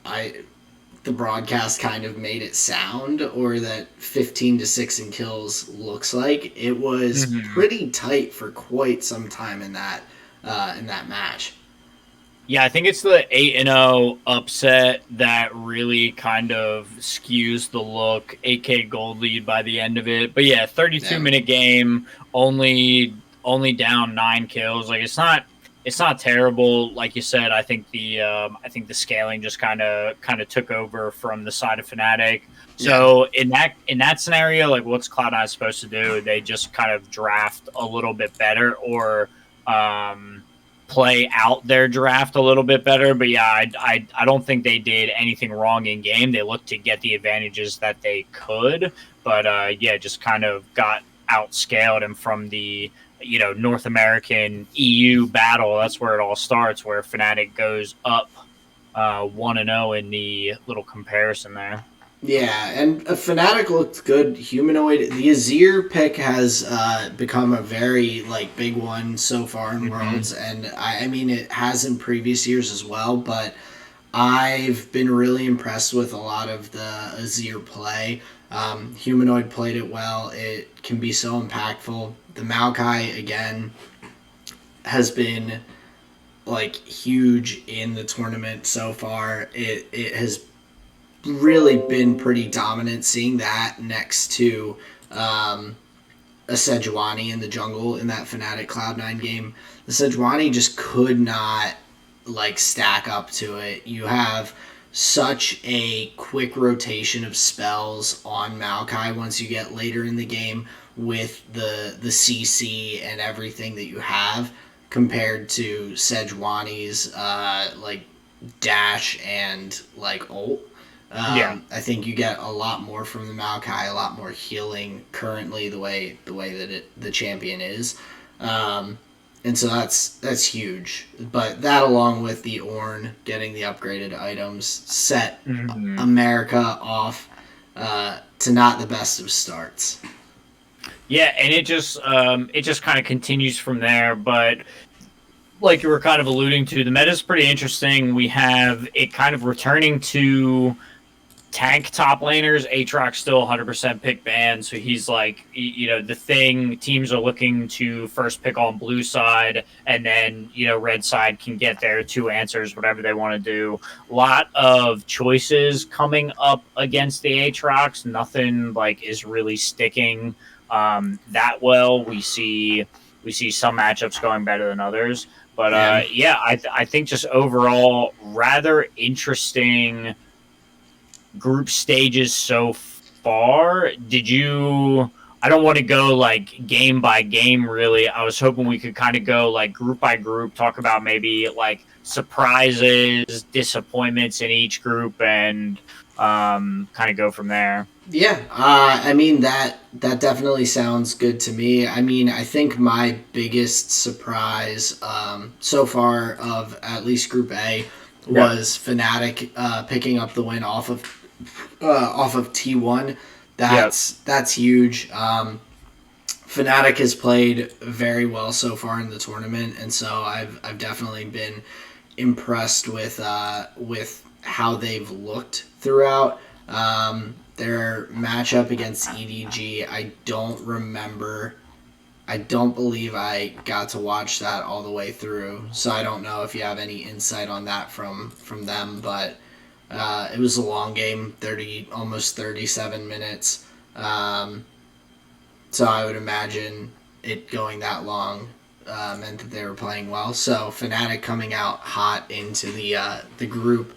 the broadcast kind of made it sound, or that 15 to 6 in kills looks like. It was pretty tight for quite some time in that match. Yeah, I think it's the 8-0 upset that really kind of skews the look. 8K gold lead by the end of it. But yeah, 32-minute game, only down 9 kills. Like it's not terrible. Like you said, I think the scaling just kind of took over from the side of Fnatic. So in that scenario, like what's Cloud9 supposed to do? They just kind of draft a little bit better, or play out their draft a little bit better. But yeah, I don't think they did anything wrong in game. They looked to get the advantages that they could, but yeah, just kind of got outscaled. And from the North American EU battle, that's where it all starts, where Fnatic goes up 1-0 in the little comparison there. Yeah, and Fnatic looked good. Humanoid, the Azir pick has become a very big one so far in Worlds, and I mean it has in previous years as well. But I've been really impressed with a lot of the Azir play. Humanoid played it well. It can be so impactful. The Maokai again has been huge in the tournament so far. It has really been pretty dominant, seeing that next to a Sejuani in the jungle in that Fnatic Cloud9 game. The Sejuani just could not stack up to it. You have such a quick rotation of spells on Maokai once you get later in the game with the CC and everything that you have, compared to Sejuani's dash and ult. I think you get a lot more from the Maokai, a lot more healing currently the way that the champion is, and so that's huge. But that, along with the Ornn getting the upgraded items, set America off to not the best of starts. Yeah, and it just kind of continues from there. But like you were kind of alluding to, the meta's pretty interesting. We have it kind of returning to tank top laners. Aatrox still 100% pick ban, so he's the thing teams are looking to first pick on blue side, and then red side can get their 2 answers, whatever they want to do. A lot of choices coming up against the Aatrox. Nothing is really sticking that well. We see some matchups going better than others, but I think just overall rather interesting group stages so far. Did you I don't want to go like game by game. Really, I was hoping we could kind of go like group by group, talk about maybe like surprises, disappointments in each group, and kind of go from there. Yeah, I mean that definitely sounds good to me. I mean, I think my biggest surprise so far of at least Group A was Fnatic picking up the win off of T1. That's huge. Fnatic has played very well so far in the tournament, and so I've definitely been impressed with how they've looked throughout. Their matchup against EDG, I don't remember. I don't believe I got to watch that all the way through, so I don't know if you have any insight on that from them. But it was a long game, almost 37 minutes. So I would imagine it going that long meant that they were playing well. So Fnatic coming out hot into the group.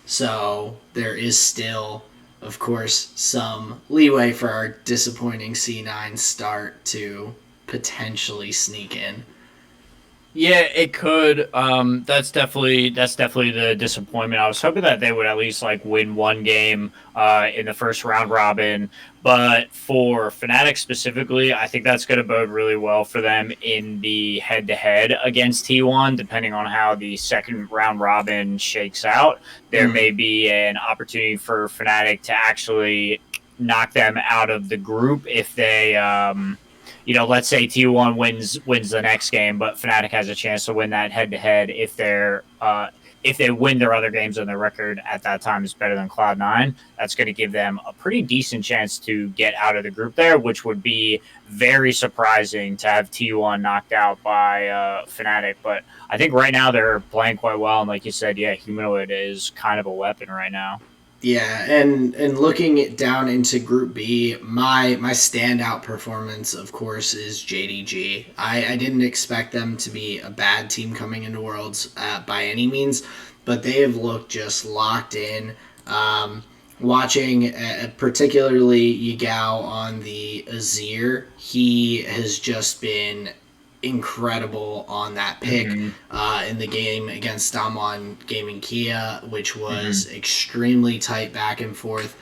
So there is still, of course, some leeway for our disappointing C9 start to potentially sneak in. Yeah, it could. That's definitely the disappointment. I was hoping that they would at least like win one game in the first round robin. But for Fnatic specifically, I think that's going to bode really well for them in the head to head against T1. Depending on how the second round robin shakes out, there may be an opportunity for Fnatic to actually knock them out of the group if they. Let's say T1 wins the next game, but Fnatic has a chance to win that head to head if they win their other games and their record at that time is better than Cloud9. That's going to give them a pretty decent chance to get out of the group there, which would be very surprising to have T1 knocked out by Fnatic. But I think right now they're playing quite well, and like you said, yeah, Humanoid is kind of a weapon right now. Yeah, and looking down into Group B, my standout performance, of course, is JDG. I didn't expect them to be a bad team coming into Worlds by any means, but they have looked just locked in. Watching particularly Yagao on the Azir, he has just been incredible on that pick in the game against Damwon Gaming Kia, which was extremely tight back and forth.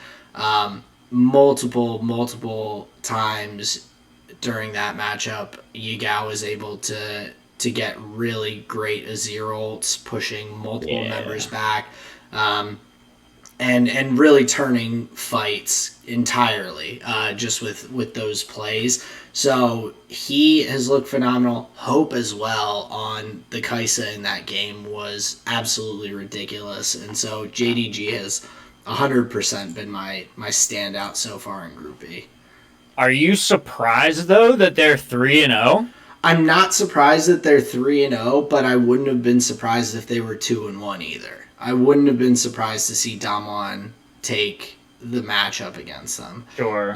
Multiple times during that matchup, Yagao was able to get really great Azir ults, pushing multiple members back. And really turning fights entirely just with those plays. So he has looked phenomenal. Hope as well on the Kaisa in that game was absolutely ridiculous. And so JDG has 100% been my standout so far in Group B. Are you surprised though that they're 3-0? I'm not surprised that they're 3-0, but I wouldn't have been surprised if they were 2-1 either. I wouldn't have been surprised to see Damwon take the matchup against them. Sure.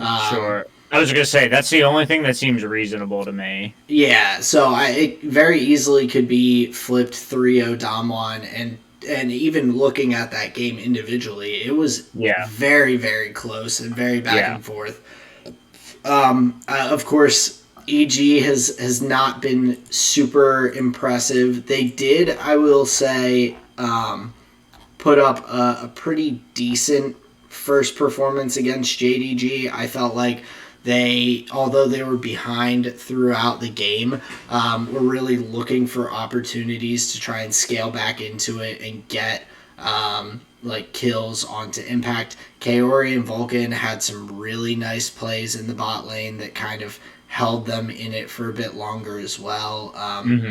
I was going to say, that's the only thing that seems reasonable to me. Yeah, so it very easily could be flipped 3-0 Damwon, and even looking at that game individually, it was very, very close and very back and forth. Of course, EG has not been super impressive. They did, I will say, put up a pretty decent first performance against JDG. I felt like although they were behind throughout the game, were really looking for opportunities to try and scale back into it and get kills onto Impact. Kaori and Vulcan had some really nice plays in the bot lane that kind of held them in it for a bit longer as well.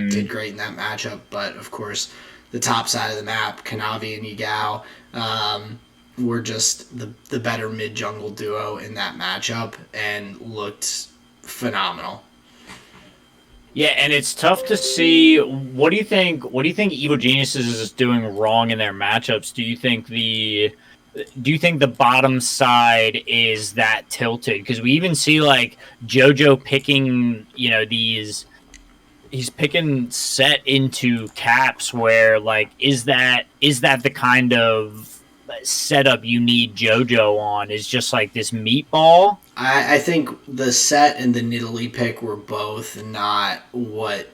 Did great in that matchup, but of course the top side of the map, Kanavi and Yagao, were just the better mid jungle duo in that matchup and looked phenomenal. Yeah, and it's tough to see. What do you think Evil Geniuses is doing wrong in their matchups? Do you think the bottom side is that tilted? Because we even see like JoJo picking, he's picking set into caps where like is that the kind of setup you need JoJo on is just like this meatball. I think the set and the Nidalee pick were both not what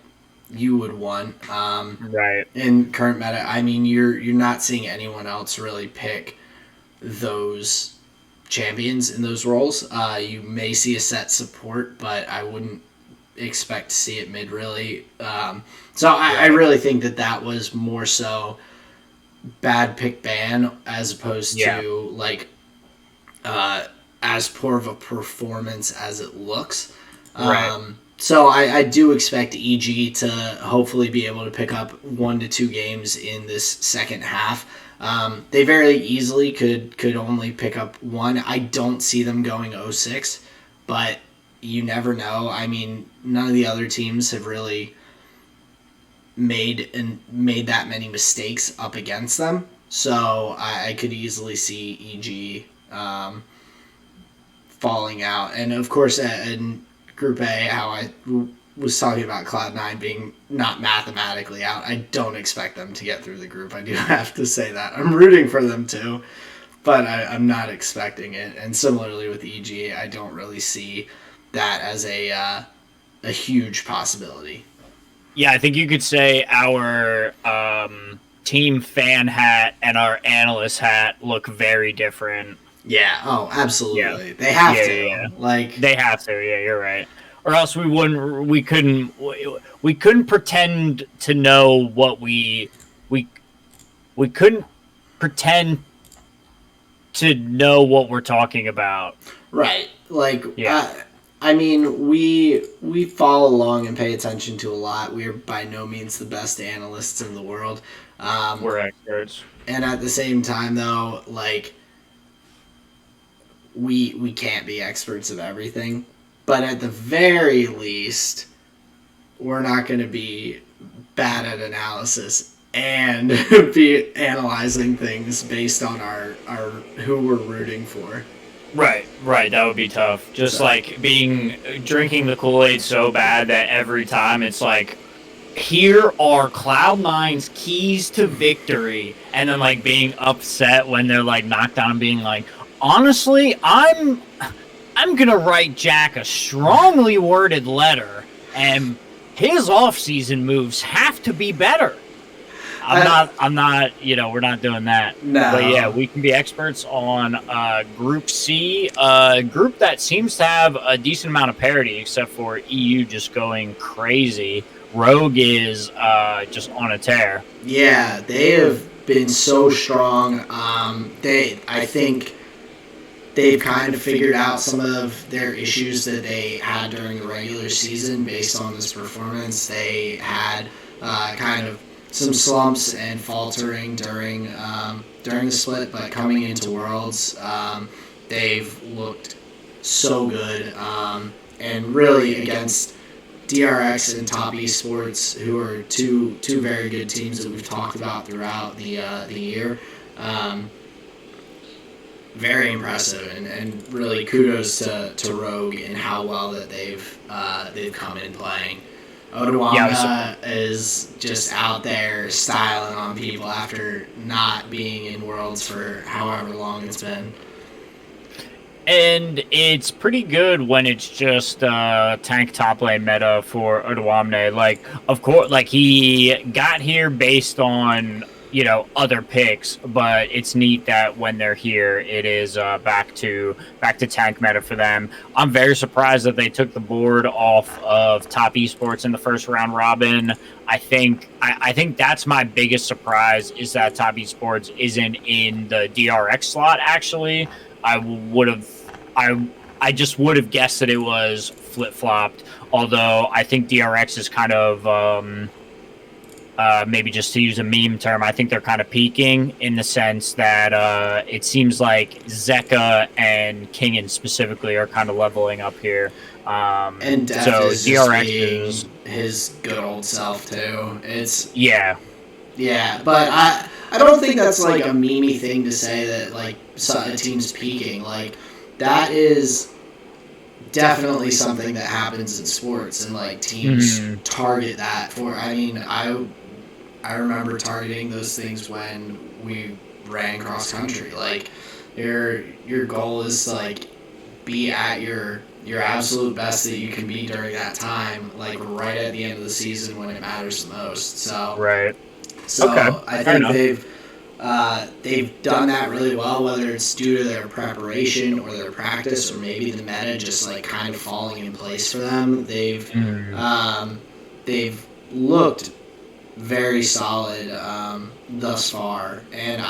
you would want. Right. In current meta, I mean, you're not seeing anyone else really pick those champions in those roles. You may see a set support, but I wouldn't expect to see it mid really. So I really think that was more so bad pick ban as opposed to like as poor of a performance as it looks. Right. So I do expect EG to hopefully be able to pick up 1 to 2 games in this second half. They very easily could only pick up 1. I don't see them going 0-6, but you never know. I mean, none of the other teams have really made that many mistakes up against them. So I could easily see EG falling out. And of course, in Group A, how I was talking about Cloud9 being not mathematically out, I don't expect them to get through the group. I do have to say that. I'm rooting for them too, but I'm not expecting it. And similarly with EG, I don't really see that as a huge possibility. Yeah, I think you could say our team fan hat and our analyst hat look very different. Yeah. Oh, absolutely. Yeah. They have to. Yeah. Like they have to. Yeah, you're right. Or else we couldn't pretend to know what we couldn't pretend to know what we're talking about. Right. Like I mean, we follow along and pay attention to a lot. We're by no means the best analysts in the world. We're experts. And at the same time, though, like we can't be experts of everything. But at the very least, we're not going to be bad at analysis and be analyzing things based on our who we're rooting for. Right. That would be tough. Just like drinking the Kool-Aid so bad that every time it's like, here are Cloud9's keys to victory, and then like being upset when they're like knocked down, and being like, honestly, I'm gonna write Jack a strongly worded letter, and his off-season moves have to be better. I'm not, we're not doing that. No. But yeah, we can be experts on Group C, a group that seems to have a decent amount of parity, except for EU just going crazy. Rogue is just on a tear. Yeah, they have been so strong. I think they've kind of figured out some of their issues that they had during the regular season based on this performance. They had kind of some slumps and faltering during the split, but coming into Worlds, they've looked so good, and really against DRX and Top Esports, who are two very good teams that we've talked about throughout the year. Very impressive, and really kudos to Rogue and how well that they've come in playing. Odawanga is just out there styling on people after not being in Worlds for however long it's been. And it's pretty good when it's just tank top lane meta for Odawamne. Like, of course, like he got here based on other picks, but it's neat that when they're here, it is back to tank meta for them. I'm very surprised that they took the board off of Top Esports in the first round robin. I think that's my biggest surprise, is that Top Esports isn't in the DRX slot. Actually, I just would have guessed that it was flip flopped. Although I think DRX is kind of maybe, just to use a meme term, I think they're kind of peaking in the sense that it seems like Zeka and Kingen specifically are kind of leveling up here. And Def so is DRX is his good old self too. Yeah, but I don't think that's like a memey thing to say that like a team's peaking. Like that is definitely something that happens in sports, and like teams target that for. I mean, I remember targeting those things when we ran cross country. Like, your goal is to, like, be at your absolute best that you can be during that time, like right at the end of the season when it matters the most. So Right. so Okay. I Fair think enough. they've done that really well, whether it's due to their preparation or their practice, or maybe the meta just like kind of falling in place for them. They've looked very solid thus far, and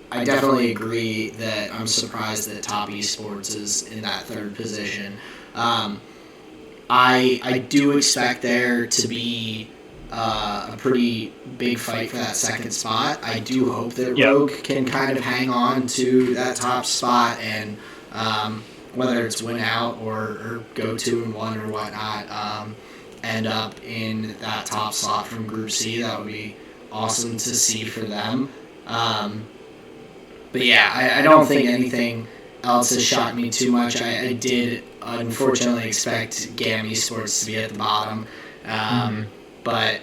I definitely agree that I'm surprised that Top Esports is in that third position. Um, I do expect there to be a pretty big fight for that second spot. I do hope that Rogue can kind of hang on to that top spot, and whether it's win out or go 2-1 or whatnot, end up in that top slot from Group C. That would be awesome to see for them. But yeah, I don't think anything else has shocked me too much. I did unfortunately expect GAM Esports to be at the bottom, but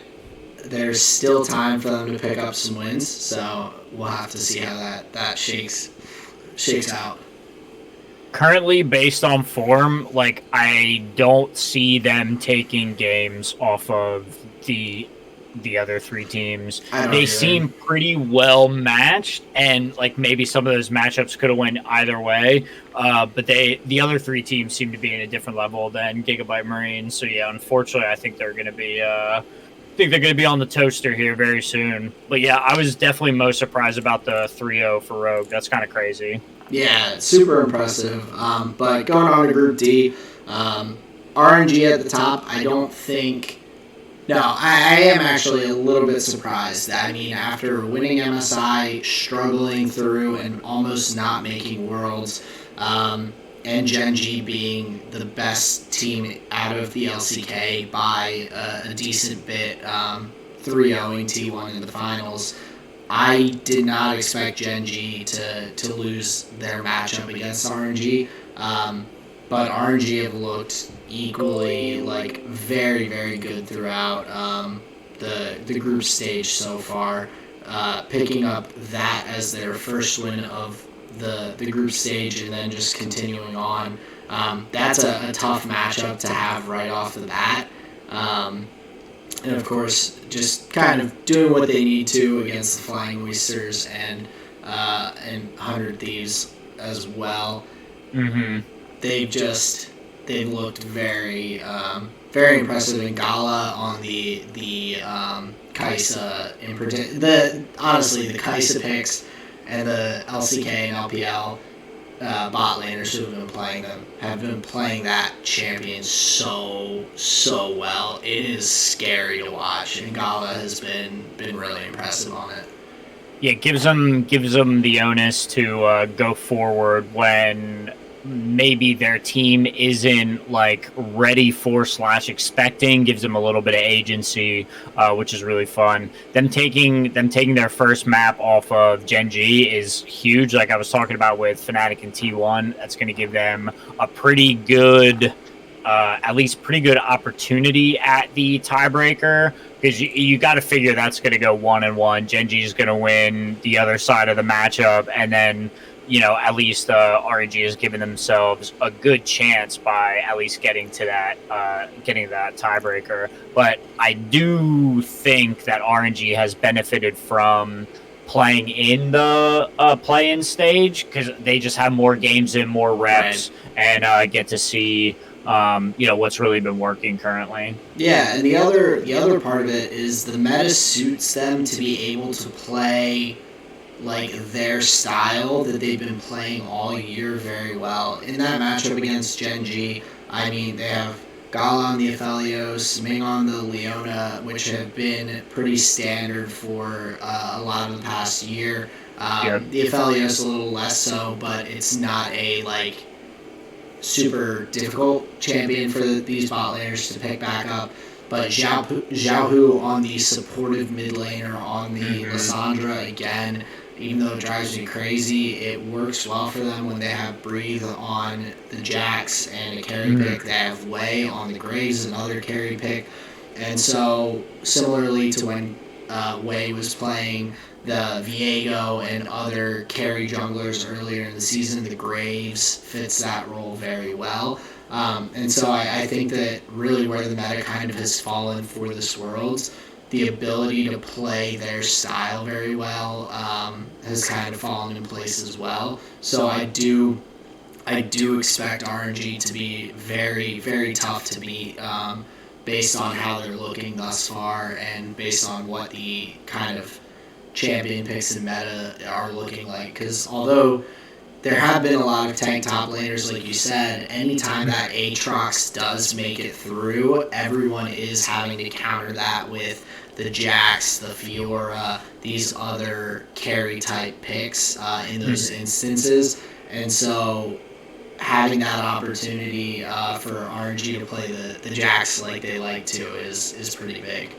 there's still time for them to pick up some wins. So we'll have to see how that shakes out. Currently, based on form, like I don't see them taking games off of the other three teams. They seem pretty well matched, and like maybe some of those matchups could have went either way. But the other three teams seem to be in a different level than Gigabyte Marines. So yeah, unfortunately, I think they're going to be. On the toaster here very soon. But yeah, I was definitely most surprised about the 3-0 for Rogue. That's kind of crazy. Yeah, super impressive. But going on to Group D, RNG at the top. I don't think. No, I am actually a little bit surprised. I mean, after winning MSI, struggling through, and almost not making Worlds, and Gen G being the best team out of the LCK by a decent bit, 3-0ing T1 in the finals, I did not expect Gen G to lose their matchup against RNG. But RNG have looked equally, like, very, very good throughout the group stage so far, picking up that as their first win of the group stage and then just continuing on. That's a tough matchup to have right off the bat. And of course, just kind of doing what they need to against the Flying Oysters and 100 Thieves as well. Mm-hmm. They've looked very very impressive in Gala on the Kaisa in particular. Honestly, the Kaisa picks and the LCK and LPL bot laners who have been playing that champion so well. It is scary to watch, and Gala has been really impressive on it. Yeah, it gives them the onus to go forward when maybe their team isn't like ready for / expecting. Gives them a little bit of agency, which is really fun. Them taking their first map off of Gen G is huge. Like I was talking about with Fnatic and T1, that's going to give them a pretty good, at least pretty good opportunity at the tiebreaker. Because you got to figure that's going to go 1-1. Gen G is going to win the other side of the matchup, and then at least RNG has given themselves a good chance by at least getting to that tiebreaker. But I do think that RNG has benefited from playing in the play-in stage because they just have more games in, more reps, and get to see what's really been working currently. Yeah, and the other part of it is the meta suits them to be able to play like their style that they've been playing all year very well. In that matchup against Gen G, I mean, they have Gala on the Aphelios, Ming on the Leona, which have been pretty standard for a lot of the past year. The Aphelios a little less so, but it's not a like super difficult champion for these bot laners to pick back up. But Xiaohu on the supportive mid laner on the Lissandra again, even though it drives me crazy, it works well for them when they have Breathe on the Jax and a carry pick. They have Wei on the Graves, another carry pick. And so, similarly to when Wei was playing the Viego and other carry junglers earlier in the season. The Graves fits that role very well. And so I think that really where the meta kind of has fallen for this Worlds, the ability to play their style very well has kind of fallen in place as well. So I do expect RNG to be very, very tough to beat based on how they're looking thus far and based on what the kind of champion picks in meta are looking like. Because although there have been a lot of tank top laners, like you said, anytime that Aatrox does make it through, everyone is having to counter that with the Jax, the Fiora, these other carry type picks in those instances. And so having that opportunity for RNG to play the Jax like they like to is pretty big.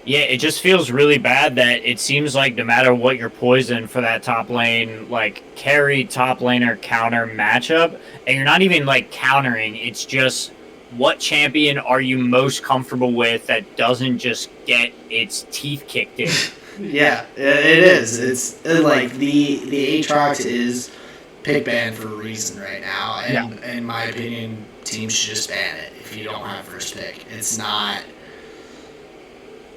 Yeah, it just feels really bad that it seems like no matter what you're poisoned for that top lane, like carry top laner counter matchup, and you're not even like countering, it's just what champion are you most comfortable with that doesn't just get its teeth kicked in? Yeah, it is. It's like the Aatrox is pick ban for a reason right now, and in my opinion, teams should just ban it if you don't have first pick. It's not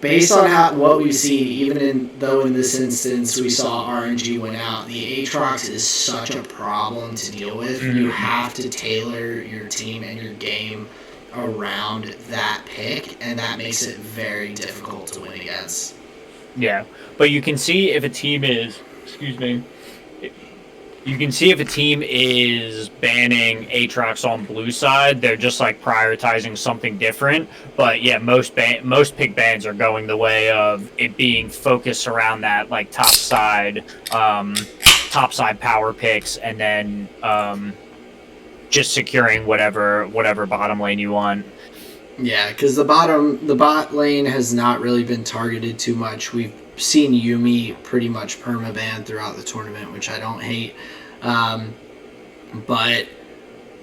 based on what we've seen. Even though in this instance we saw RNG win out, the Aatrox is such a problem to deal with. You have to tailor your team and your game around that pick, and that makes it very difficult to win against. Yeah, but you can see if a team is, you can see if a team is banning Aatrox on blue side, they're just like prioritizing something different. But yeah, most pick bans are going the way of it being focused around that like top side power picks, and then just securing whatever bottom lane you want. Yeah, because the bot lane has not really been targeted too much. We've seen Yuumi pretty much permaban throughout the tournament, which I don't hate. But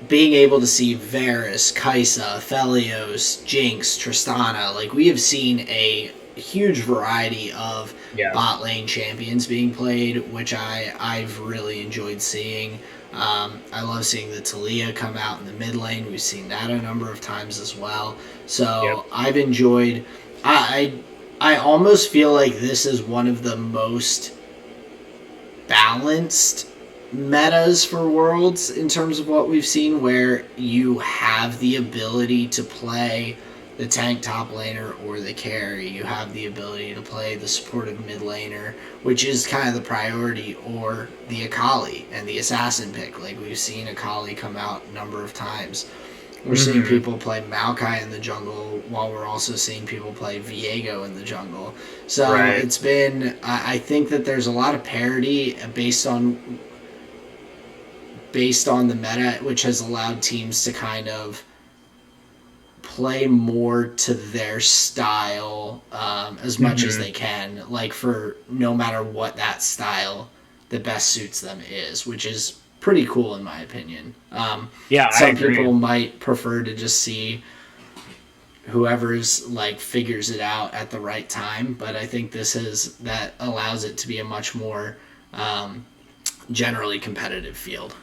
being able to see Varus, Kai'Sa, Felios, Jinx, Tristana, like we have seen a huge variety of bot lane champions being played, which I've really enjoyed seeing. I love seeing the Taliyah come out in the mid lane. We've seen that a number of times as well. So I've enjoyed. I almost feel like this is one of the most balanced metas for Worlds in terms of what we've seen, where you have the ability to play the tank top laner or the carry. You have the ability to play the supportive mid laner, which is kind of the priority, or the Akali and the assassin pick. Like we've seen Akali come out a number of times. We're seeing people play Maokai in the jungle, while we're also seeing people play Viego in the jungle. So it's been, I think that there's a lot of parity based on the meta, which has allowed teams to kind of play more to their style as much as they can, like for no matter what that style that best suits them is, which is pretty cool in my opinion. Some people might prefer to just see whoever's like figures it out at the right time, but I think that allows it to be a much more generally competitive field.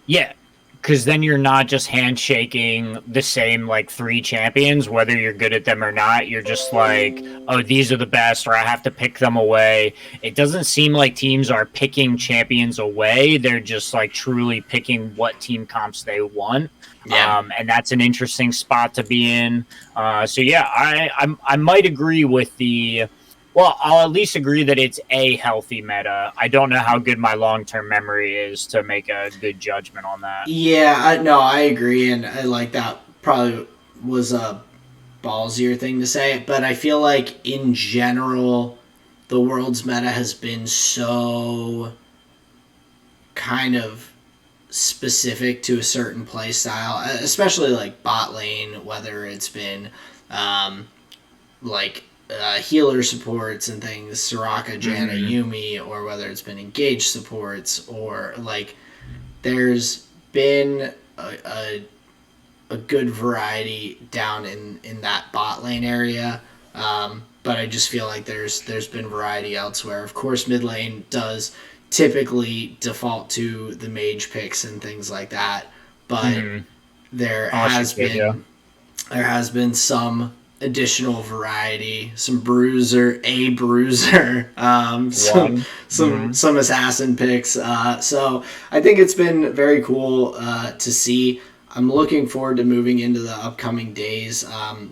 Yeah, because then you're not just handshaking the same like 3 champions, whether you're good at them or not. You're just like, oh, these are the best, or I have to pick them away. It doesn't seem like teams are picking champions away. They're just like truly picking what team comps they want. And that's an interesting spot to be in. So yeah, I might agree with the. Well, I'll at least agree that it's a healthy meta. I don't know how good my long-term memory is to make a good judgment on that. Yeah, I agree, and I like that probably was a ballsier thing to say, but I feel like in general, the World's meta has been so kind of specific to a certain play style, especially like bot lane, whether it's been healer supports and things, Soraka, Janna, Yuumi, or whether it's been engaged supports, or like there's been a good variety down in that bot lane area. But I just feel like there's been variety elsewhere. Of course, mid lane does typically default to the mage picks and things like that, but there has been some additional variety, some bruiser, some assassin picks. So I think it's been very cool to see. I'm looking forward to moving into the upcoming days.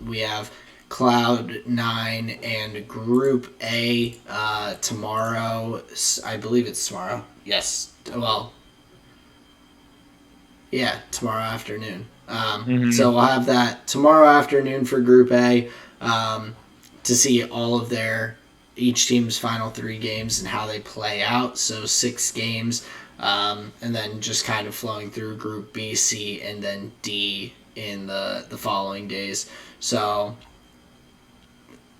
We have Cloud9 and Group A tomorrow. I believe it's tomorrow. Yes. Well, yeah, tomorrow afternoon. So we'll have that tomorrow afternoon for Group A to see all of each team's final 3 games and how they play out. So 6 games, and then just kind of flowing through Group B, C, and then D in the following days. So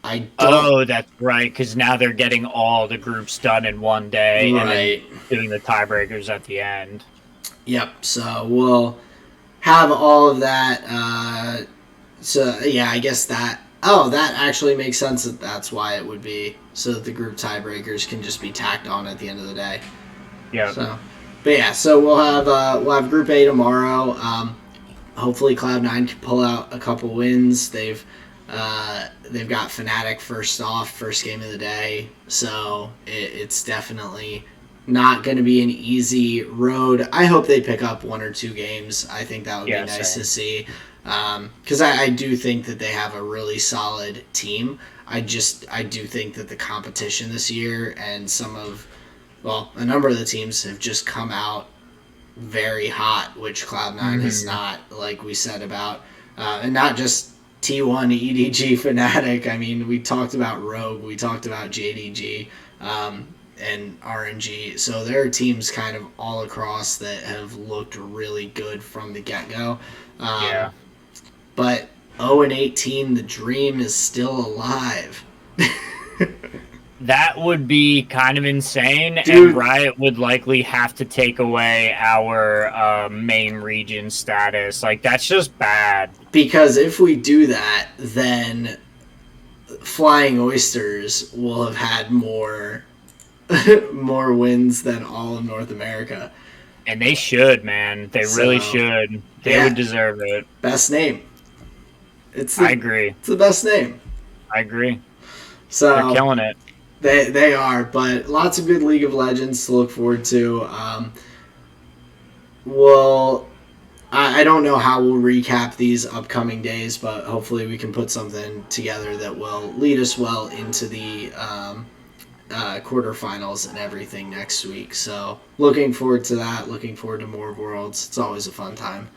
that's right, because now they're getting all the groups done in one day, right, and then doing the tiebreakers at the end. Yep. So we'll have all of that. So yeah, I guess that actually makes sense that that's why it would be, so that the group tiebreakers can just be tacked on at the end of the day. Yeah. So we'll have Group A tomorrow. Hopefully Cloud9 can pull out a couple wins. They've got Fnatic first game of the day, so it's definitely not going to be an easy road. I hope they pick up 1 or 2 games. I think that would be nice to see, because I do think that they have a really solid team. I do think that the competition this year and a number of the teams have just come out very hot, which Cloud9 has not, like we said about, and not just T1, EDG, Fnatic. I mean, we talked about Rogue, we talked about JDG, and RNG. So there are teams kind of all across that have looked really good from the get-go. But 0-18, the dream is still alive. That would be kind of insane, Dude. And Riot would likely have to take away our main region status. Like, that's just bad. Because if we do that, then Flying Oysters will have had more wins than all of North America. And they should, man. They really should. They would deserve it. Best name. I agree. It's the best name. I agree. So they're killing it. They are, but lots of good League of Legends to look forward to. I don't know how we'll recap these upcoming days, but hopefully we can put something together that will lead us well into the quarterfinals and everything next week. So looking forward to that. Looking forward to more Worlds. It's always a fun time.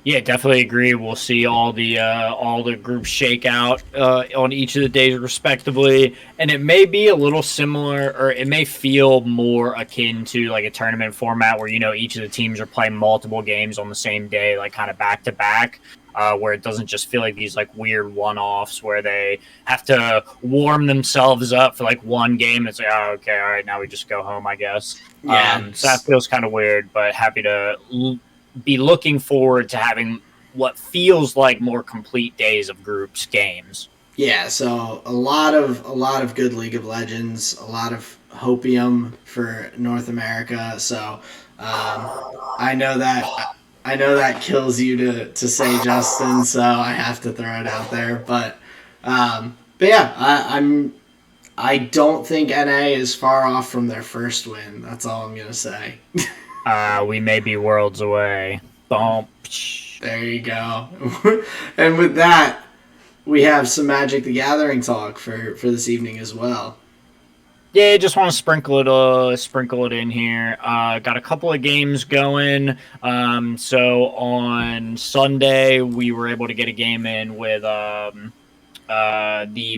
Yeah, definitely agree. We'll see all the groups shake out on each of the days respectively, and it may be a little similar, or it may feel more akin to like a tournament format where each of the teams are playing multiple games on the same day, like kind of back to back, where it doesn't just feel like these like weird one-offs where they have to warm themselves up for like one game. It's like, oh, okay, all right, now we just go home, I guess. Yeah. So that feels kind of weird, but happy to be looking forward to having what feels like more complete days of groups games. Yeah, so a lot of good League of Legends, a lot of hopium for North America. So I know that kills you to say, Justin. So I have to throw it out there. But yeah, I don't think NA is far off from their first win. That's all I'm gonna say. We may be worlds away. Bump. There you go. And with that, we have some Magic the Gathering talk for this evening as well. Yeah, just want to sprinkle it in here. Got a couple of games going. So on Sunday, we were able to get a game in with the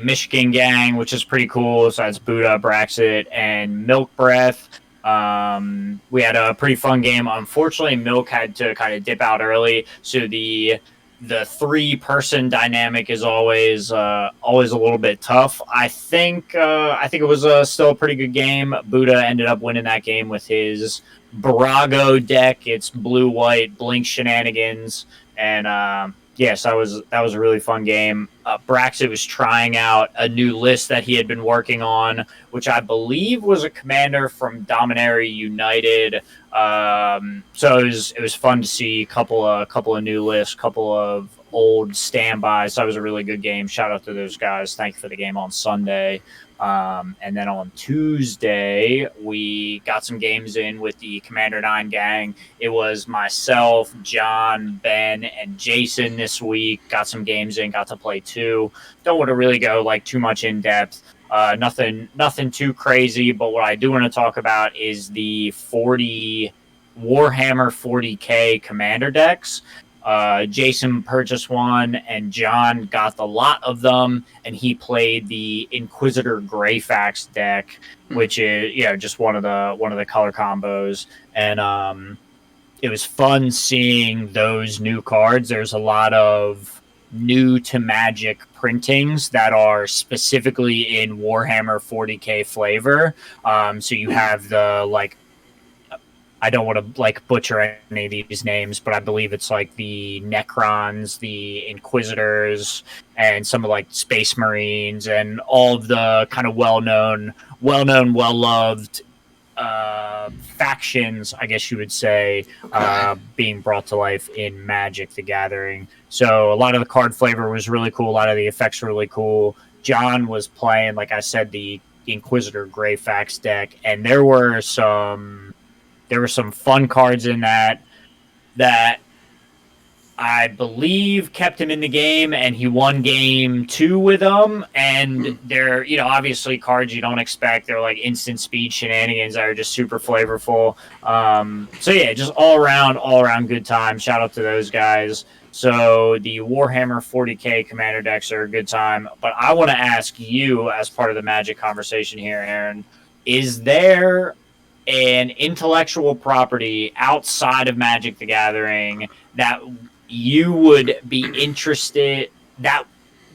Michigan gang, which is pretty cool. So that's Buddha, Braxit, and Milk Breath. We had a pretty fun game. Unfortunately, Milk had to kind of dip out early, so the 3-person dynamic is always a little bit tough. I think it was still a pretty good game. Buddha ended up winning that game with his Brago deck. It's blue-white Blink shenanigans, and Yes, that was a really fun game. Braxton was trying out a new list that he had been working on, which I believe was a commander from Dominaria United. So it was fun to see a couple of new lists, couple of old standbys. So that was a really good game. Shout out to those guys. Thank you for the game on Sunday. And then on Tuesday, we got some games in with the Commander 9 gang. It was myself, John, Ben, and Jason this week. Got some games in, got to play two. Don't want to really go like too much in depth. Nothing too crazy, but what I do want to talk about is the Warhammer 40K commander decks. Jason purchased one, and John got the lot of them, and he played the Inquisitor Greyfax deck, which is just one of the color combos, and it was fun seeing those new cards. There's a lot of new to Magic printings that are specifically in Warhammer 40K flavor. So you have the I don't want to butcher any of these names, but I believe it's like the Necrons, the Inquisitors, and some of Space Marines, and all of the kind of well-known, well-loved factions, I guess you would say, being brought to life in Magic the Gathering. So a lot of the card flavor was really cool. A lot of the effects were really cool. John was playing, like I said, the Inquisitor Greyfax deck, and there were some fun cards in that I believe kept him in the game, and he won game 2 with them. And they're, obviously cards you don't expect. They're like instant speed shenanigans that are just super flavorful. So yeah, just all around good time. Shout out to those guys. So the Warhammer 40K commander decks are a good time. But I want to ask you, as part of the Magic conversation here, Aaron, is there an intellectual property outside of Magic the Gathering that you would be interested, that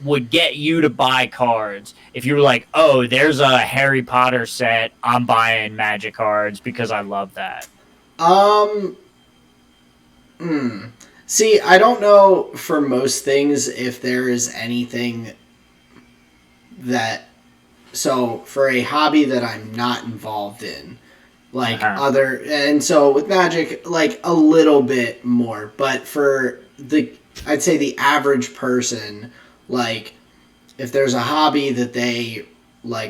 would get you to buy cards? If you were like, oh, there's a Harry Potter set, I'm buying Magic cards because I love that. See, I don't know for most things if there is anything that, so for a hobby that I'm not involved in, and so with Magic, a little bit more, but for I'd say the average person, if there's a hobby that they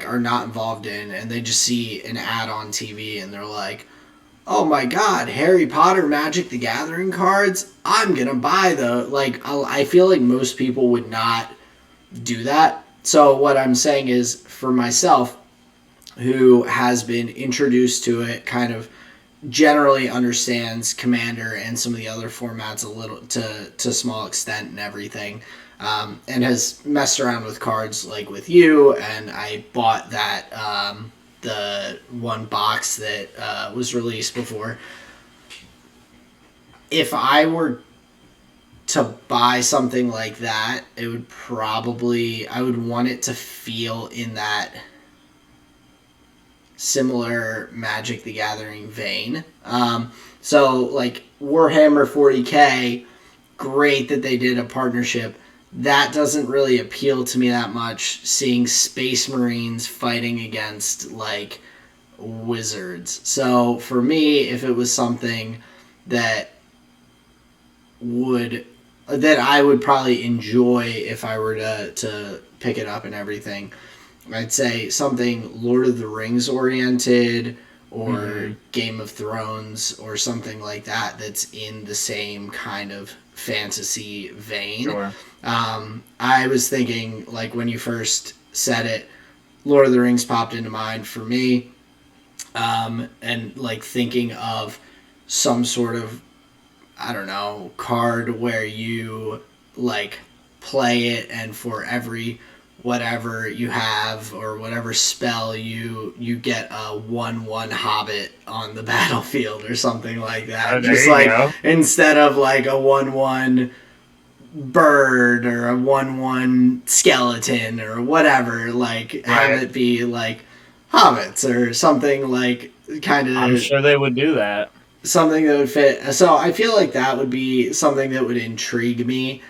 are not involved in, and they just see an ad on TV and they're like, oh my god, Harry Potter Magic the Gathering cards, I'm gonna buy those. I feel like most people would not do that. So what I'm saying is, for myself, who has been introduced to it, kind of generally understands Commander and some of the other formats a little to small extent and everything, and has messed around with cards with you, and I bought that the one box that was released before. If I were to buy something like that, it would I would want it to feel in that similar Magic the Gathering vein. So Warhammer 40K, great that they did a partnership. That doesn't really appeal to me that much, seeing Space Marines fighting against wizards. So for me, if it was something that I would probably enjoy if I were to pick it up and everything, I'd say something Lord of the Rings oriented, or Game of Thrones, or something like that that's in the same kind of fantasy vein. Sure. I was thinking, when you first said it, Lord of the Rings popped into mind for me, and thinking of some sort of, I don't know, card where you play it, and for every whatever you have, or whatever spell you get a 1/1 hobbit on the battlefield or something like that. Oh, just go. Instead of a 1/1 bird or a 1/1 skeleton or whatever, have it be hobbits or something, kind of. I'm sure they would do that. Something that would fit. So I feel like that would be something that would intrigue me.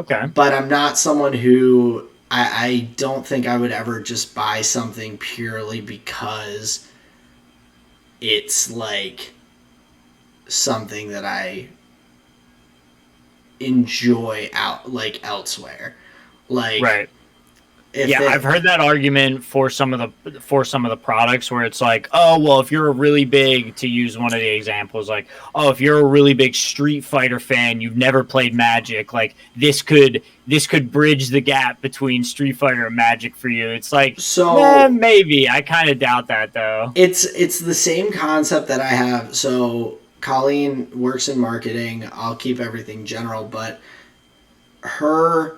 Okay. But I'm not someone who I don't think I would ever just buy something purely because it's like something that I enjoy out like elsewhere. Like Right. Yeah, I've heard that argument for some of the products where it's like, oh well, if you're a really big, to use one of the examples, like, oh, if you're a really big Street Fighter fan, you've never played Magic, like this could bridge the gap between Street Fighter and Magic for you. It's like, so maybe. I kind of doubt that though. It's the same concept that I have. So Colleen works in marketing. I'll keep everything general, but her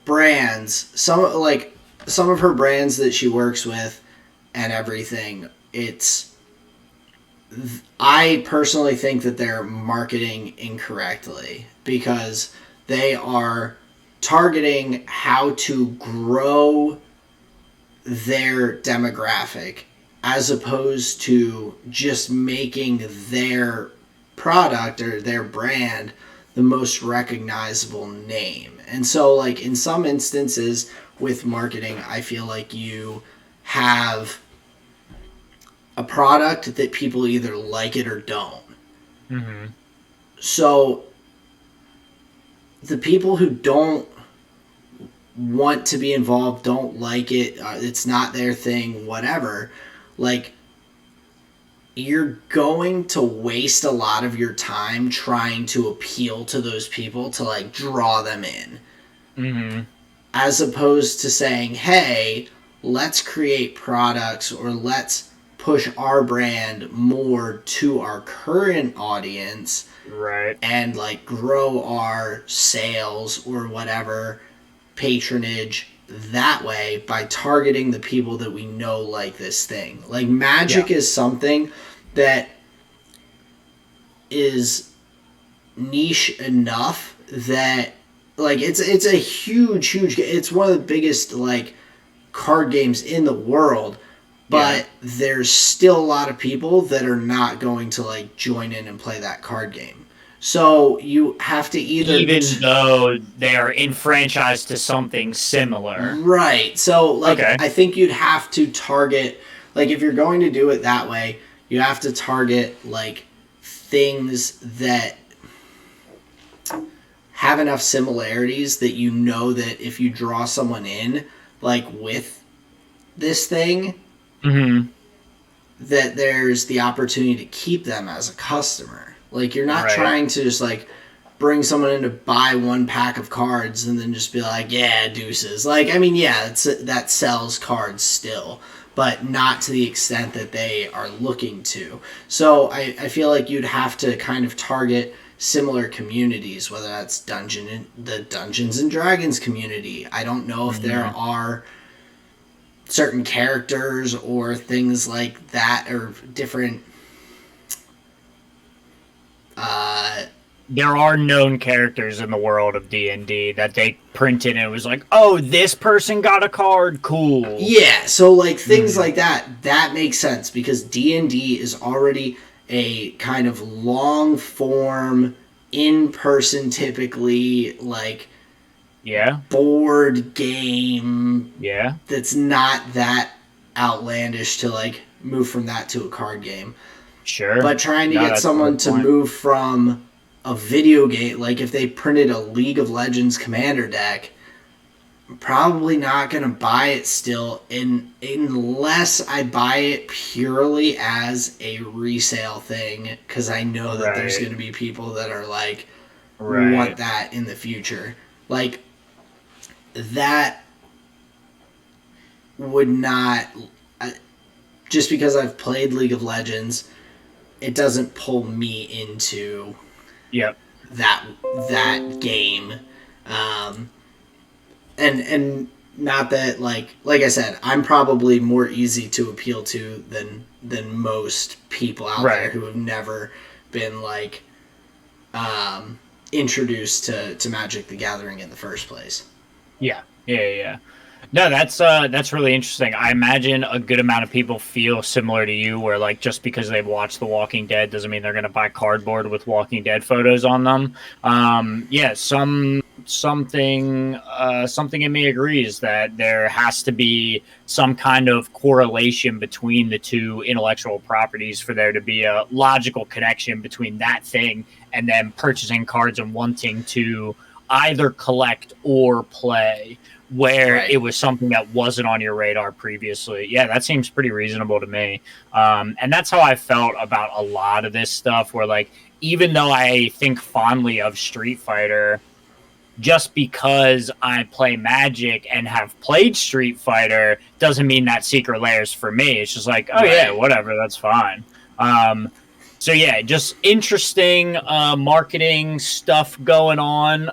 brands, some of her brands that she works with and everything, I personally think that they're marketing incorrectly because they are targeting how to grow their demographic as opposed to just making their product or their brand the most recognizable name. And so, like, in some instances with marketing, I feel like you have a product that people either like it or don't. Mm-hmm. So, the people who don't want to be involved, don't like it, it's not their thing, whatever, like, you're going to waste a lot of your time trying to appeal to those people to, like, draw them in. Mm-hmm. As opposed to saying, hey, let's create products or let's push our brand more to our current audience. Right. And, like, grow our sales or whatever, patronage that way by targeting the people that we know like this thing. Like, Magic is something that is niche enough that, like, it's a huge it's one of the biggest, like, card games in the world, but there's still a lot of people that are not going to, like, join in and play that card game. So you have to even though they are enfranchised to something similar. Right. So, like, I think you'd have to target, like, if you're going to do it that way, you have to target, like, things that have enough similarities that you know that if you draw someone in, like, with this thing, that there's the opportunity to keep them as a customer. Like, you're not trying to just, like, bring someone in to buy one pack of cards and then just be like, yeah, deuces. Like, I mean, yeah, that sells cards still, but not to the extent that they are looking to. So I feel like you'd have to kind of target similar communities, whether that's the Dungeons and Dragons community. I don't know if there are certain characters or things like that or different there are known characters in the world of D&D that they printed and it was like, oh, this person got a card, cool. Yeah, so, like, things like that makes sense because D&D is already a kind of long form, in-person, typically, like, board game that's not that outlandish to, like, move from that to a card game. Sure. But trying to get someone to move from a video game, like if they printed a League of Legends commander deck, I'm probably not going to buy it still unless I buy it purely as a resale thing because I know that there's going to be people that are like, want that in the future. Like, that would not... just because I've played League of Legends, it doesn't pull me into that game. And not that, like I said, I'm probably more easy to appeal to than most people out there who have never been, like, introduced to Magic the Gathering in the first place. Yeah. No, that's really interesting. I imagine a good amount of people feel similar to you, where like just because they've watched The Walking Dead doesn't mean they're going to buy cardboard with Walking Dead photos on them. Yeah, something in me agrees that there has to be some kind of correlation between the two intellectual properties for there to be a logical connection between that thing and then purchasing cards and wanting to either collect or play where Right. it was something that wasn't on your radar previously. Yeah, that seems pretty reasonable to me. And that's how I felt about a lot of this stuff, where, like, even though I think fondly of Street Fighter, just because I play Magic and have played Street Fighter doesn't mean that Secret Layer's for me. It's just like, oh, yeah, Right. whatever, that's fine. So yeah, just interesting marketing stuff going on.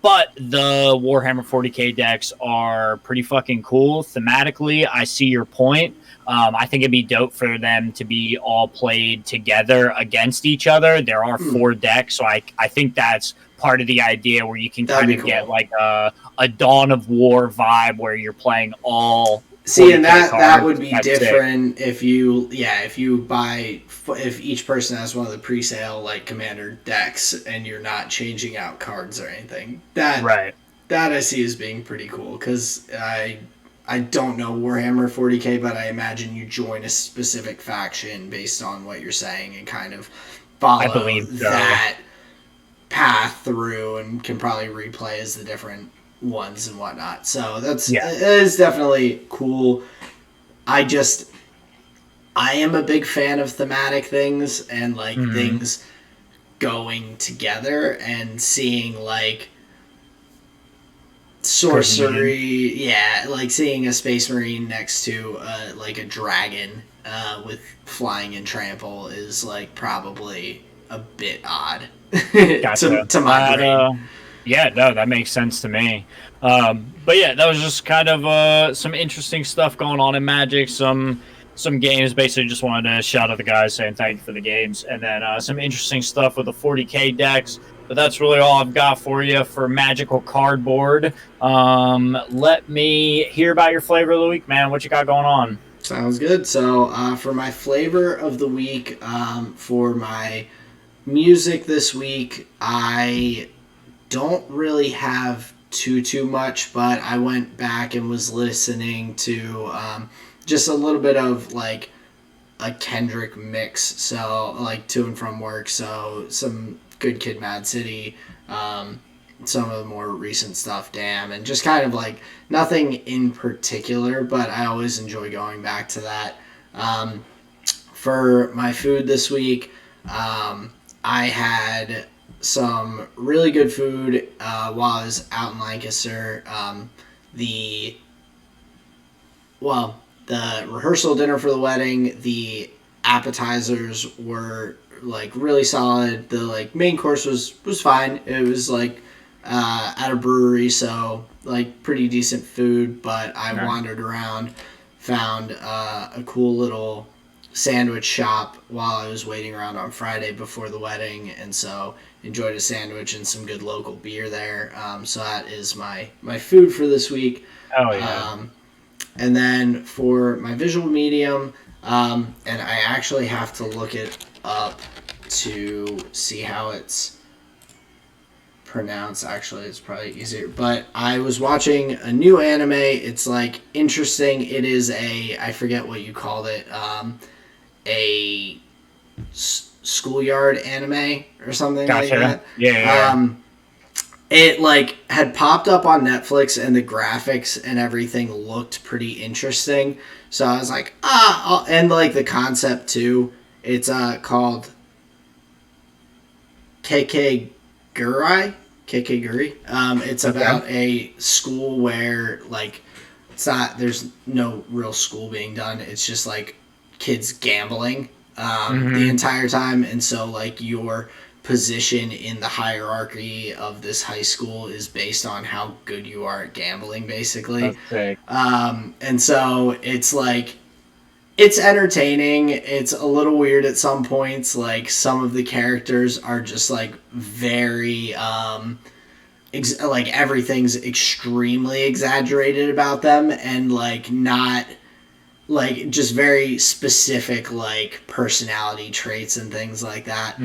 But the Warhammer 40k decks are pretty fucking cool thematically. I see your point. I think it'd be dope for them to be all played together against each other. There are 4 decks, so I think that's part of the idea where you can kind of get like a Dawn of War vibe where you're playing all. See, and that would be different if you buy, if each person has one of the pre-sale like commander decks and you're not changing out cards or anything. That I see as being pretty cool, because I don't know Warhammer 40k, but I imagine you join a specific faction based on what you're saying and kind of follow that path through, and can probably replay as the different ones and whatnot. So it is definitely cool. I am a big fan of thematic things and like things going together, and seeing like sorcery, like seeing a space marine next to like a dragon with flying and trample is like probably a bit odd to my brain. Yeah, no, that makes sense to me. But yeah, that was just kind of some interesting stuff going on in Magic. Some games. Basically, just wanted to shout out the guys saying thank you for the games, and then some interesting stuff with the 40k decks. But that's really all I've got for you for Magical Cardboard. Let me hear about your flavor of the week, man. What you got going on? Sounds good. So for my flavor of the week, for my music this week, I don't really have too much, but I went back and was listening to just a little bit of like a Kendrick mix, so like to and from work, so some Good Kid Mad City, some of the more recent stuff, Damn, and just kind of like nothing in particular, but I always enjoy going back to that. For my food this week, I had some really good food while I was out in Lancaster. The rehearsal dinner for the wedding, the appetizers were like really solid. The like main course was fine. It was like at a brewery, so like pretty decent food. But I wandered around, found a cool little sandwich shop while I was waiting around on Friday before the wedding, and so enjoyed a sandwich and some good local beer there. So that is my food for this week. Oh yeah. And then for my visual medium, and I actually have to look it up to see how it's pronounced. Actually, it's probably easier. But I was watching a new anime. It's like interesting. It is I forget what you called it, a schoolyard anime or something like that. Yeah. It like had popped up on Netflix, and the graphics and everything looked pretty interesting. So I was like, and like the concept too. It's called Kekeguri. It's about a school where like there's no real school being done. It's just like kids gambling the entire time, and so like your position in the hierarchy of this high school is based on how good you are at gambling, basically. And so it's like, it's entertaining. It's a little weird at some points. Like some of the characters are just like very like everything's extremely exaggerated about them, and like not like just very specific like personality traits and things like that.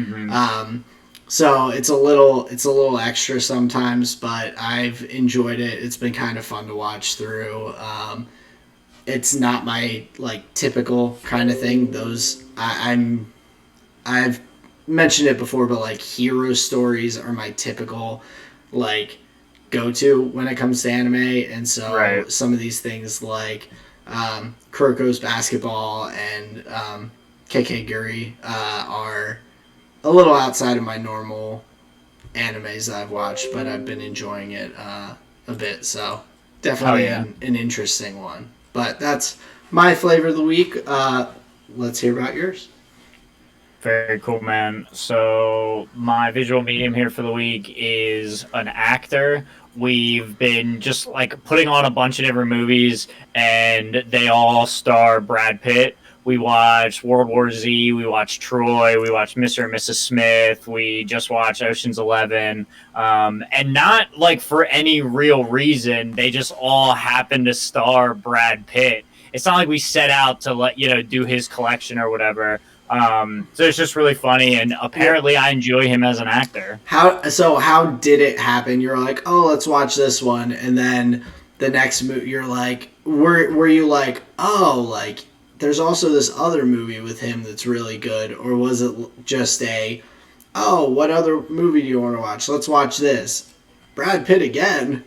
So it's a little extra sometimes, but I've enjoyed it. It's been kind of fun to watch through. It's not my like typical kind of thing. I've mentioned it before, but like hero stories are my typical like go to when it comes to anime, and so some of these things like Kuroko's Basketball and Kekeguri are a little outside of my normal animes that I've watched, but I've been enjoying it a bit, so definitely an interesting one. But that's my flavor of the week. Let's hear about yours. Very cool, man. So my visual medium here for the week is an actor. We've been just like putting on a bunch of different movies, and they all star Brad Pitt. We watched World War Z, we watched Troy, we watched Mr. and Mrs. Smith, we just watched Ocean's 11, and not like for any real reason. They just all happen to star Brad Pitt. It's not like we set out to do his collection or whatever. So it's just really funny, and apparently I enjoy him as an actor. How did it happen? You're like, oh, let's watch this one, and then the next movie, you're like, were you like, oh, like there's also this other movie with him that's really good, or was it just what other movie do you want to watch? Let's watch this. Brad Pitt again.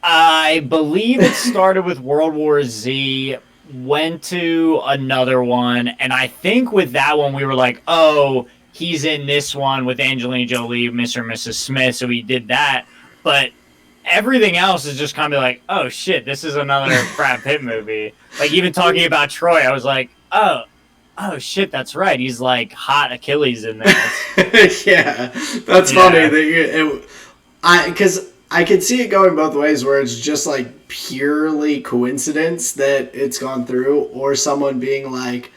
I believe it started with World War Z, went to another one, and I think with that one we were like, oh, he's in this one with Angelina Jolie, Mr. and Mrs. Smith, so we did that. But everything else is just kind of like, oh shit, this is another Brad Pitt movie. Like even talking about Troy, I was like, oh shit, that's right. He's like hot Achilles in this. Yeah, that's funny. Because I could see it going both ways, where it's just like purely coincidence that it's gone through, or someone being like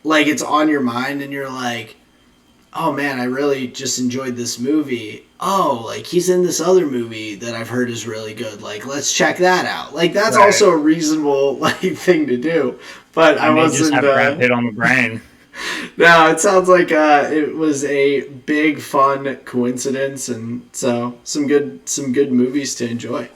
it's on your mind and you're like, oh man, I really just enjoyed this movie. Oh, like he's in this other movie that I've heard is really good. Like, let's check that out. Like that's also a reasonable thing to do. But I wasn't. Just have Brad Pitt on the brain. No, it sounds like it was a big fun coincidence, and so some good movies to enjoy.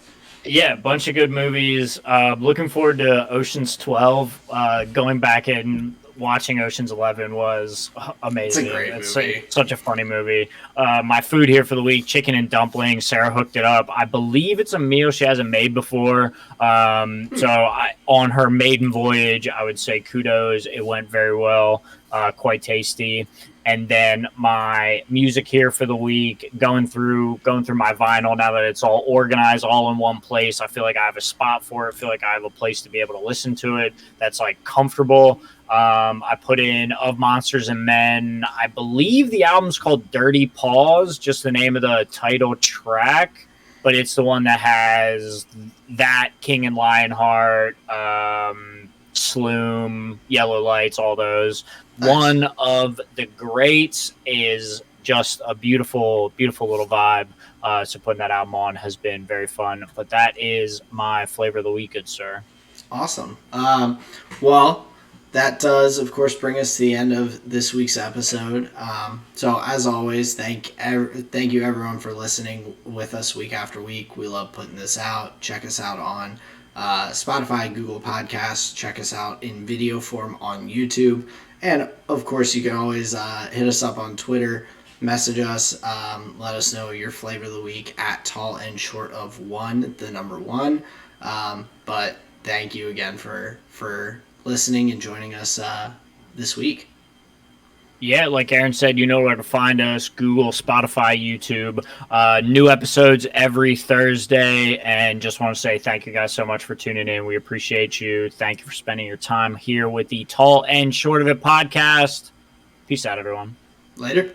Yeah, a bunch of good movies. Looking forward to Ocean's 12. Going back and watching Ocean's 11 was amazing. It's a great movie. Such a funny movie. My food here for the week, chicken and dumplings. Sarah hooked it up. I believe it's a meal she hasn't made before. On her maiden voyage, I would say kudos. It went very well. Quite tasty. And then my music here for the week, going through my vinyl now that it's all organized, all in one place. I feel like I have a spot for it. I feel like I have a place to be able to listen to it that's like comfortable. I put in Of Monsters and Men. I believe the album's called Dirty Paws, just the name of the title track, but it's the one that has that, King and Lionheart, Sloom, Yellow Lights, all those. One of the greats is just a beautiful, beautiful little vibe. So putting that album on has been very fun. But that is my flavor of the week, good sir. Awesome. Well, that does, of course, bring us to the end of this week's episode. So as always, thank you everyone for listening with us week after week. We love putting this out. Check us out on Spotify, Google Podcasts. Check us out in video form on YouTube. And, of course, you can always hit us up on Twitter, message us, let us know your flavor of the week at tall and short of 1, the number 1. But thank you again for listening and joining us this week. Yeah, like Aaron said, you know where to find us. Google, Spotify, YouTube. New episodes every Thursday. And just want to say thank you guys so much for tuning in. We appreciate you. Thank you for spending your time here with the Tall and Short of It podcast. Peace out, everyone. Later.